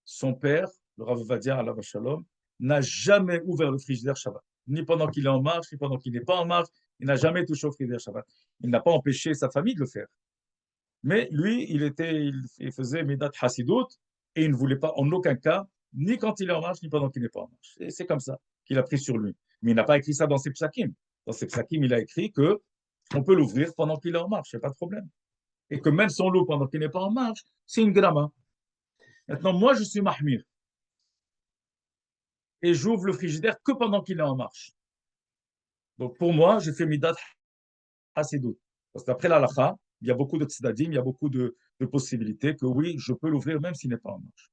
Speaker 1: son père, le Rav Vadia Alav Shalom, n'a jamais ouvert le frigidaire Shabbat. Ni pendant qu'il est en marche, ni pendant qu'il n'est pas en marche. Il n'a jamais touché au frigidaire Shabbat. Il n'a pas empêché sa famille de le faire. Mais lui, il faisait Midat Hasidut et il ne voulait pas en aucun cas, ni quand il est en marche, ni pendant qu'il n'est pas en marche. Et c'est comme ça qu'il a pris sur lui. Mais il n'a pas écrit ça dans ses psakim. Dans ses psakim, il a écrit que on peut l'ouvrir pendant qu'il est en marche, il n'y a pas de problème. Et que même si on l'ouvre pendant qu'il n'est pas en marche, c'est une grama. Maintenant, moi, je suis mahmir. Et j'ouvre le frigidaire que pendant qu'il est en marche. Donc, pour moi, je fais Midat Hasidut. Parce qu'après l'halakha, il y a beaucoup de tzdadim, il y a beaucoup de possibilités que oui, je peux l'ouvrir même s'il n'est pas en marche.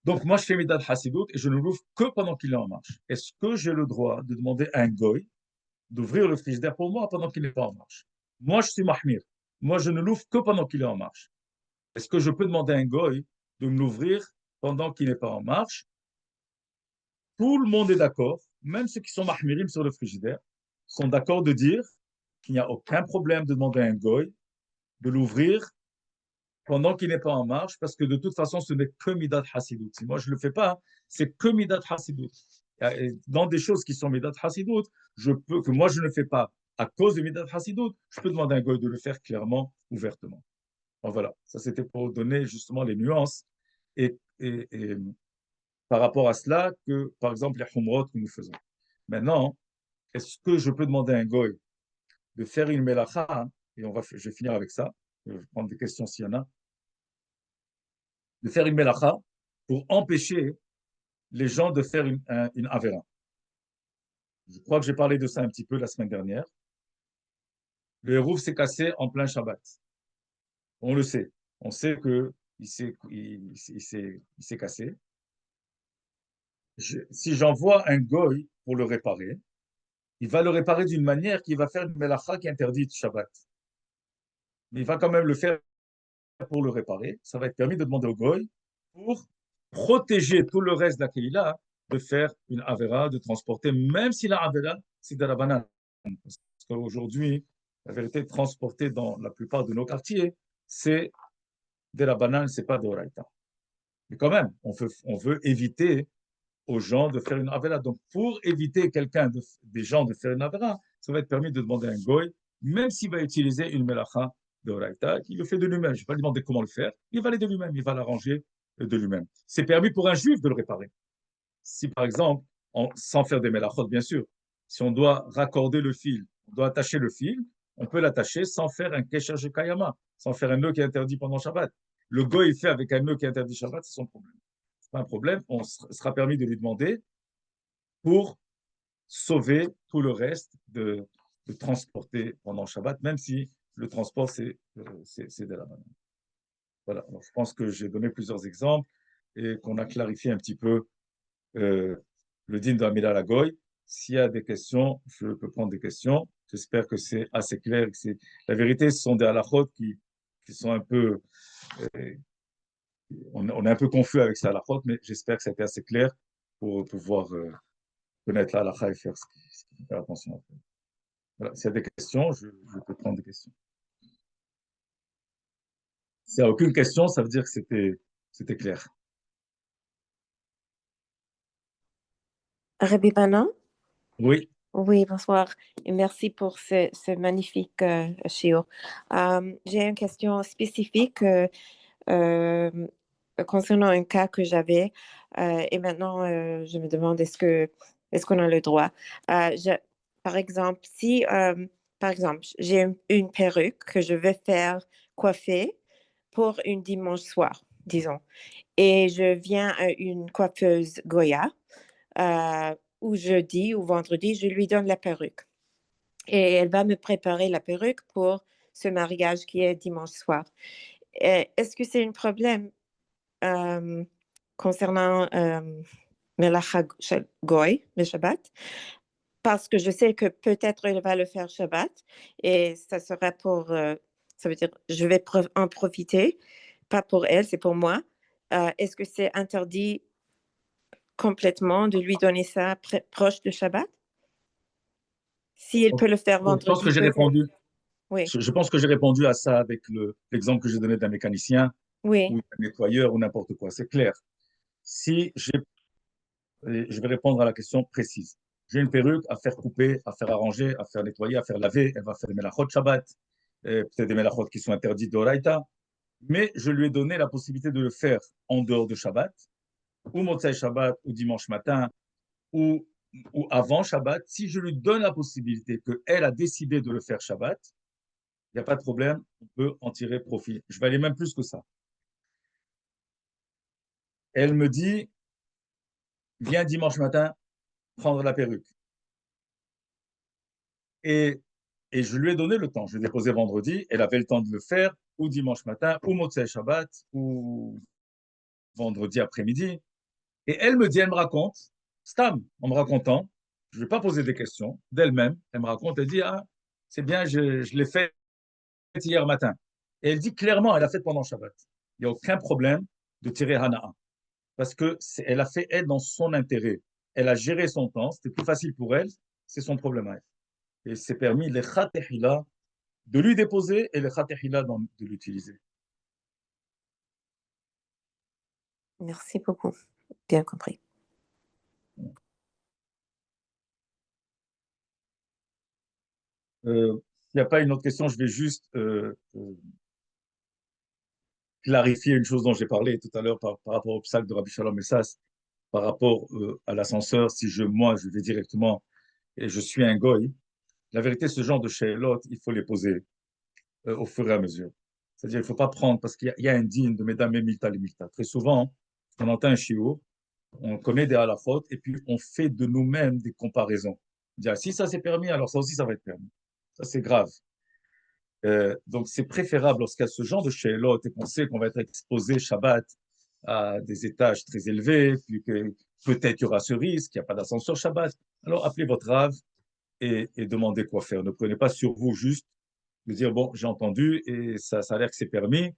Speaker 1: Donc, moi, je fais Midat Hasidut et je ne l'ouvre que pendant qu'il est en marche. Est-ce que j'ai le droit de demander à un goy d'ouvrir le frigidaire pour moi pendant qu'il n'est pas en marche? Moi, je suis mahmir. Moi, je ne l'ouvre que pendant qu'il est en marche. Est-ce que je peux demander à un goy de me l'ouvrir pendant qu'il n'est pas en marche? Tout le monde est d'accord, même ceux qui sont mahmirim sur le frigidaire, sont d'accord de dire qu'il n'y a aucun problème de demander à un goy de l'ouvrir pendant qu'il n'est pas en marche, parce que de toute façon, ce n'est que Midat Hasidut. Si moi je ne le fais pas, c'est que Midat Hasidut. Dans des choses qui sont Midat Hasidut, que moi je ne fais pas à cause de Midat Hasidut, je peux demander à un goy de le faire clairement, ouvertement. Bon, voilà, ça c'était pour donner justement les nuances et par rapport à cela que, par exemple, les humrot que nous faisons. Maintenant, est-ce que je peux demander à un goy de faire une melacha, et je vais finir avec ça, je vais prendre des questions s'il y en a, de faire une melacha pour empêcher les gens de faire une avera. Je crois que j'ai parlé de ça un petit peu la semaine dernière. Le hérouf s'est cassé en plein Shabbat. On le sait. On sait qu'il s'est cassé. Si j'envoie un goy pour le réparer, il va le réparer d'une manière qui va faire une melacha qui est interdite Shabbat. Mais il va quand même le faire pour le réparer. Ça va être permis de demander au goy pour protéger tout le reste de la Keïla de faire une avera, de transporter, même si la avera, c'est de la banane. Parce qu'aujourd'hui, la vérité, transporter dans la plupart de nos quartiers, c'est de la banane, c'est pas de oraita. Mais quand même, on veut éviter aux gens de faire une avera. Donc, pour éviter des gens de faire une avera, ça va être permis de demander à un goy, même s'il va utiliser une melacha de oraita, qui le fait de lui-même. Je ne vais pas lui demander comment le faire, il va aller de lui-même, il va l'arranger de lui-même. C'est permis pour un juif de le réparer. Si, par exemple, sans faire des melachot, bien sûr, si on doit raccorder le fil, on doit attacher le fil, on peut l'attacher sans faire un kesher kayama, sans faire un nœud qui est interdit pendant Shabbat. Le goy, il fait avec un nœud qui est interdit Shabbat, c'est son problème. Ce n'est pas un problème, on sera permis de lui demander pour sauver tout le reste de transporter pendant Shabbat, même si le transport, c'est de la banane. Voilà, alors, je pense que j'ai donné plusieurs exemples et qu'on a clarifié un petit peu le din de Amila Lagoy. S'il y a des questions, je peux prendre des questions. J'espère que c'est assez clair. La vérité, ce sont des halakhot qui sont un peu... on est un peu confus avec ces halakhot, mais j'espère que ça a été assez clair pour pouvoir connaître la halakha et faire ce qu'il faut faire attention à faire. Voilà. S'il y a des questions, je peux prendre des questions. S'il n'y a aucune question, ça veut dire que c'était clair.
Speaker 2: Rabbi Bana?
Speaker 1: Oui.
Speaker 2: Oui, bonsoir et merci pour ce magnifique shiur. J'ai une question spécifique concernant un cas que j'avais et maintenant je me demande est-ce qu'on a le droit. Par exemple, si par exemple j'ai une perruque que je veux faire coiffer pour une dimanche soir, disons, et je viens à une coiffeuse Goya. Ou jeudi ou vendredi, je lui donne la perruque. Et elle va me préparer la perruque pour ce mariage qui est dimanche soir. Est-ce que c'est un problème concernant Melacha Goy, le Shabbat, parce que je sais que peut-être elle va le faire Shabbat et ça sera pour, ça veut dire, je vais en profiter, pas pour elle, c'est pour moi. Est-ce que c'est interdit complètement de lui donner ça proche de Shabbat? Si elle peut le faire
Speaker 1: Je pense que
Speaker 2: vendredi,
Speaker 1: j'ai
Speaker 2: peut-être.
Speaker 1: répondu.
Speaker 2: Oui,
Speaker 1: Je pense que j'ai répondu à ça avec l'exemple que j'ai donné d'un mécanicien
Speaker 2: oui,
Speaker 1: ou d'un nettoyeur ou n'importe quoi. C'est clair. Si j'ai, je vais répondre à la question précise. J'ai une perruque à faire couper, à faire arranger, à faire nettoyer, à faire laver. Elle va faire des melachot Shabbat, peut-être des melachot qui sont interdites d'Oraita. Mais je lui ai donné la possibilité de le faire en dehors de Shabbat, ou Motzai Shabbat, ou dimanche matin, ou, ou avant Shabbat. Si je lui donne la possibilité qu'elle a décidé de le faire Shabbat, il n'y a pas de problème, on peut en tirer profit. Je vais aller même plus que ça. Elle me dit, viens dimanche matin prendre la perruque. Et, et je lui ai donné le temps. Je l'ai déposé vendredi, elle avait le temps de le faire, ou dimanche matin, ou Motzei Shabbat, ou vendredi après-midi. Et elle me dit, elle me raconte, Stam, en me racontant, je ne vais pas poser des questions, d'elle-même, elle me raconte, elle dit, ah, c'est bien, je l'ai fait hier matin. Et elle dit clairement, elle a fait pendant Shabbat. Il n'y a aucun problème de tirer Hana'a. Parce que elle a fait, elle, dans son intérêt. Elle a géré son temps, c'était plus facile pour elle, c'est son problème à elle. Et c'est permis les khatehila de lui déposer et les khatehila de l'utiliser.
Speaker 2: merci beaucoup. Bien compris.
Speaker 1: S'il n'y a pas une autre question, je vais juste clarifier une chose dont j'ai parlé tout à l'heure par rapport au psaque de Rabbi Shalom Essas, par rapport à l'ascenseur. Si moi, je vais directement et je suis un goy, la vérité, ce genre de shailot, il faut les poser au fur et à mesure. C'est-à-dire, il ne faut pas prendre, parce qu'il y a un digne de Mesdames et Milta les Milta. Très souvent, on entend un shiur, on connaît des halachot, et puis on fait de nous-mêmes des comparaisons. On dit, ah, si ça c'est permis, alors ça aussi ça va être permis. Ça c'est grave. Donc c'est préférable lorsqu'il y a ce genre de shailot et qu'on sait qu'on va être exposé Shabbat à des étages très élevés, puis que peut-être il y aura ce risque, il n'y a pas d'ascenseur Shabbat. Alors appelez votre rave et demandez quoi faire. Ne prenez pas sur vous juste de dire, bon, j'ai entendu et ça a l'air que c'est permis.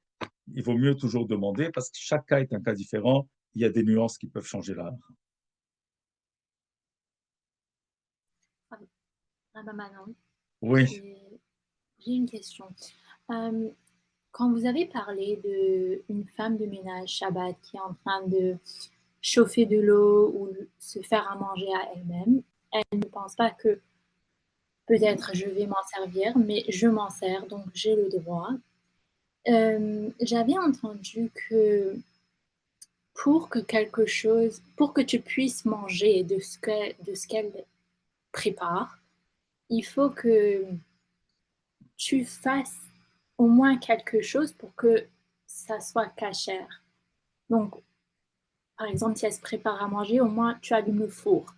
Speaker 1: Il vaut mieux toujours demander parce que chaque cas est un cas différent. Il y a des nuances qui peuvent changer là.
Speaker 3: Ah bah Manon,
Speaker 1: Oui,
Speaker 3: j'ai une question. Euh, Quand vous avez parlé d'une femme de ménage Shabbat qui est en train de chauffer de l'eau ou se faire à manger à elle-même, elle ne pense pas que peut-être je vais m'en servir, mais je m'en sers, donc j'ai le droit. J'avais entendu que pour que tu puisses manger de ce qu'elle prépare, il faut que tu fasses au moins quelque chose pour que ça soit cachère. Donc, par exemple, si elle se prépare à manger, au moins tu allumes le four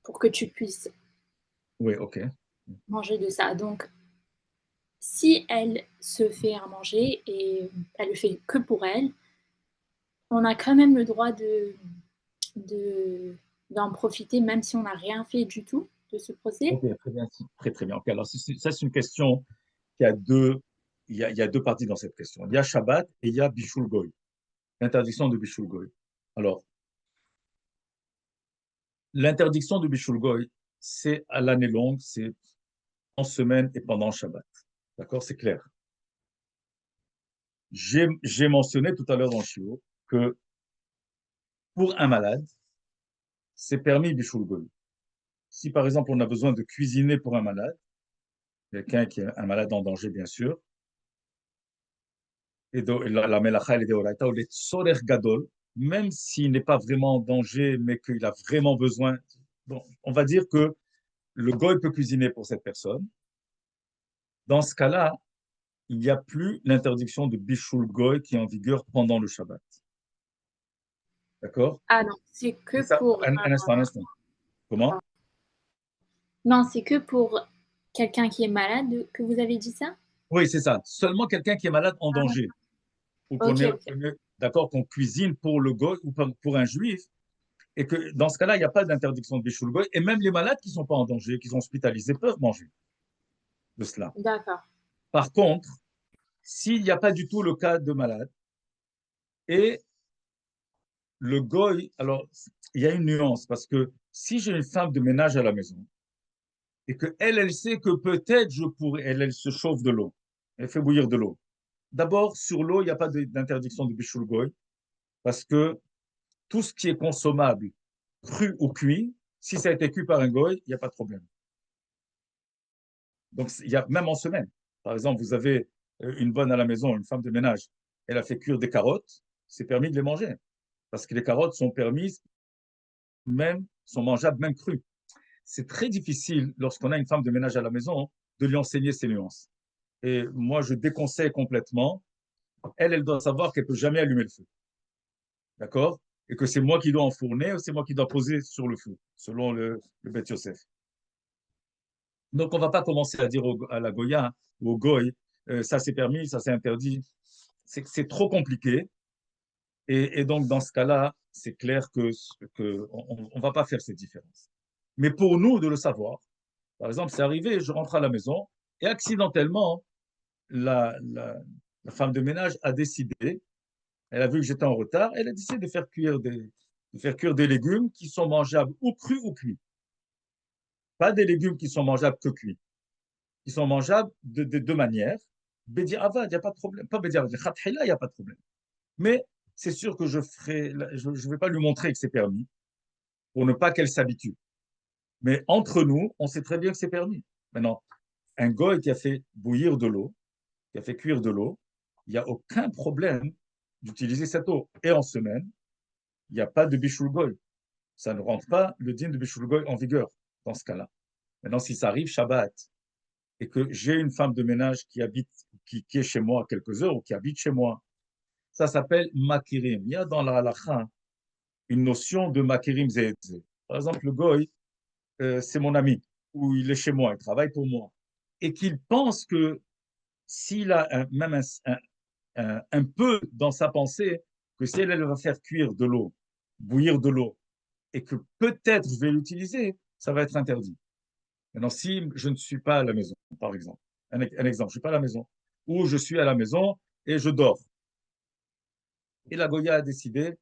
Speaker 3: pour que tu puisses
Speaker 1: oui, ok.
Speaker 3: manger de ça. Donc, si elle se fait à manger et elle le fait que pour elle, on a quand même le droit de, d'en profiter, même si on n'a rien fait du tout de ce procès.
Speaker 1: Ok, très bien, très très bien. Ok, alors ça c'est une question qui a deux, il y a deux parties dans cette question. Il y a Shabbat et il y a Bishul Goy, l'interdiction de Bishul Goy. Alors, l'interdiction de Bishul Goy, c'est à l'année longue, c'est en semaine et pendant Shabbat. D'accord, c'est clair. J'ai mentionné tout à l'heure dans le shiur que pour un malade, c'est permis Bishul Goy. Si par exemple on a besoin de cuisiner pour un malade, quelqu'un qui est un malade en danger bien sûr, et la melacha elle est deoraita ou les tzorer gadol, même s'il n'est pas vraiment en danger, mais qu'il a vraiment besoin. Bon, on va dire que le goy peut cuisiner pour cette personne. Dans ce cas-là, il n'y a plus l'interdiction de bishul goy qui est en vigueur pendant le Shabbat. D'accord?
Speaker 3: Ah non, c'est que
Speaker 1: C'est ça.
Speaker 3: pour
Speaker 1: Un instant, un instant. Comment?
Speaker 3: non, c'est que pour quelqu'un qui est malade que vous avez dit ça?
Speaker 1: Oui, c'est ça. Seulement quelqu'un qui est malade en danger. Ou
Speaker 3: Ok, ok.
Speaker 1: d'accord, qu'on cuisine pour le goy ou pour un juif, Et que dans ce cas-là, il n'y a pas d'interdiction de Bishul Goy, et même les malades qui ne sont pas en danger, qui sont hospitalisés, peuvent manger de cela.
Speaker 3: D'accord.
Speaker 1: Par contre, s'il n'y a pas du tout le cas de malade, et le Goy, alors il y a une nuance, parce que si j'ai une femme de ménage à la maison, et qu'elle, elle sait que peut-être je pourrais, elle se chauffe de l'eau, elle fait bouillir de l'eau. D'abord, sur l'eau, il n'y a pas d'interdiction de Bishul Goy, parce que tout ce qui est consommable, cru ou cuit, si ça a été cuit par un Goy, il n'y a pas de problème. Donc, il y a même en semaine. Par exemple, vous avez une bonne à la maison, une femme de ménage, elle a fait cuire des carottes, c'est permis de les manger. Parce que les carottes sont permises, même, sont mangeables, même crues. C'est très difficile, lorsqu'on a une femme de ménage à la maison, de lui enseigner ces nuances. Et moi, je déconseille complètement. Elle doit savoir qu'elle ne peut jamais allumer le feu. D'accord? Et que c'est moi qui dois enfourner, ou c'est moi qui dois poser sur le feu, selon le Beth Yosef. Donc, on ne va pas commencer à dire à la Goya ou au Goy, ça c'est permis, ça c'est interdit. C'est trop compliqué. Et donc, dans ce cas-là, c'est clair qu'on ne va pas faire cette différence. Mais pour nous, de le savoir, par exemple, c'est arrivé, je rentre à la maison et accidentellement, la femme de ménage a décidé, elle a vu que j'étais en retard, elle a décidé de faire cuire des légumes qui sont mangeables ou crus ou cuits. Pas des légumes qui sont mangeables que cuits. Qui sont mangeables de deux manières. Bédi Avad, il n'y a pas de problème. Pas Bédi Avad, il n'y a pas de problème. Mais c'est sûr que je ne vais pas lui montrer que c'est permis pour ne pas qu'elle s'habitue. Mais entre nous, on sait très bien que c'est permis. Maintenant, un goy qui a fait bouillir de l'eau, qui a fait cuire de l'eau, il n'y a aucun problème d'utiliser cette eau. Et en semaine, il n'y a pas de bishul goy. Ça ne rentre pas le din de bishul goy en vigueur dans ce cas-là. Maintenant, si ça arrive Shabbat et que j'ai une femme de ménage qui est chez moi à quelques heures ou qui habite chez moi, ça s'appelle makirim. Il y a dans la halakha une notion de makirim zézé. Par exemple, le goy, c'est mon ami, ou il est chez moi, il travaille pour moi, et qu'il pense que s'il a même un peu dans sa pensée, que si elle va faire cuire de l'eau, bouillir de l'eau, et que peut-être je vais l'utiliser, ça va être interdit. Maintenant, si je ne suis pas à la maison, par exemple, un exemple, je ne suis pas à la maison, ou je suis à la maison et je dors, et la Goya a décidé,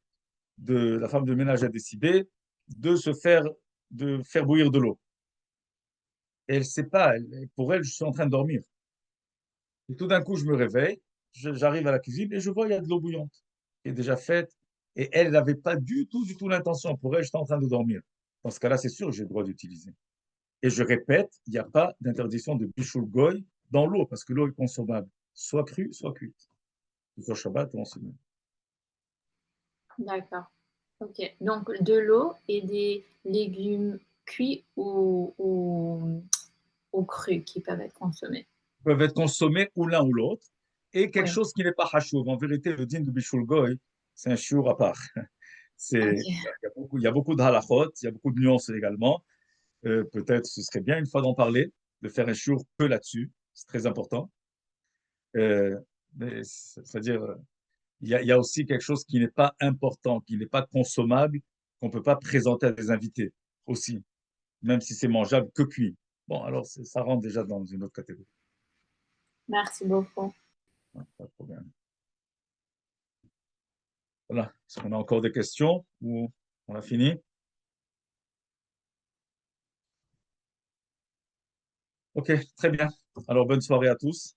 Speaker 1: la femme de ménage a décidé de faire bouillir de l'eau. Et elle ne sait pas, pour elle, je suis en train de dormir. Et tout d'un coup, je me réveille, j'arrive à la cuisine et je vois il y a de l'eau bouillante qui est déjà faite. Et elle n'avait pas du tout l'intention. Pour elle, j'étais en train de dormir. Dans ce cas-là, c'est sûr que j'ai le droit d'utiliser. Et je répète, il n'y a pas d'interdiction de bishul goy dans l'eau, parce que l'eau est consommable, soit crue, soit cuite. Soit Shabbat ou en semaine.
Speaker 3: D'accord. Ok. Donc, de l'eau et des légumes cuits ou crus qui peuvent être consommés.
Speaker 1: Peuvent être consommés ou l'un ou l'autre. Et quelque
Speaker 3: Oui.
Speaker 1: chose qui n'est pas hachouv. En vérité, le din de bishul goy, c'est un shiur à part.
Speaker 3: Ok.
Speaker 1: Il y a beaucoup de halachot, il y a beaucoup de nuances également. Peut-être ce serait bien une fois d'en parler, de faire un shiur que là-dessus. C'est très important. Mais c'est-à-dire, il y a aussi quelque chose qui n'est pas important, qui n'est pas consommable, qu'on ne peut pas présenter à des invités aussi, même si c'est mangeable que cuit. Bon, alors ça rentre déjà dans une autre catégorie.
Speaker 3: Merci beaucoup.
Speaker 1: Ouais, pas de problème. Voilà. Est-ce qu'on a encore des questions ou on a fini? Ok, très bien. Alors, bonne soirée à tous.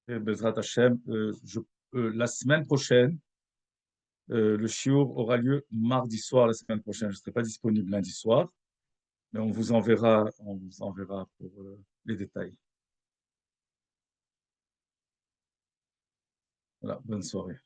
Speaker 1: Et Bezrat Hashem, la semaine prochaine, le shiur aura lieu mardi soir la semaine prochaine. Je ne serai pas disponible lundi soir, mais on vous enverra pour les détails. Voilà, bonne soirée.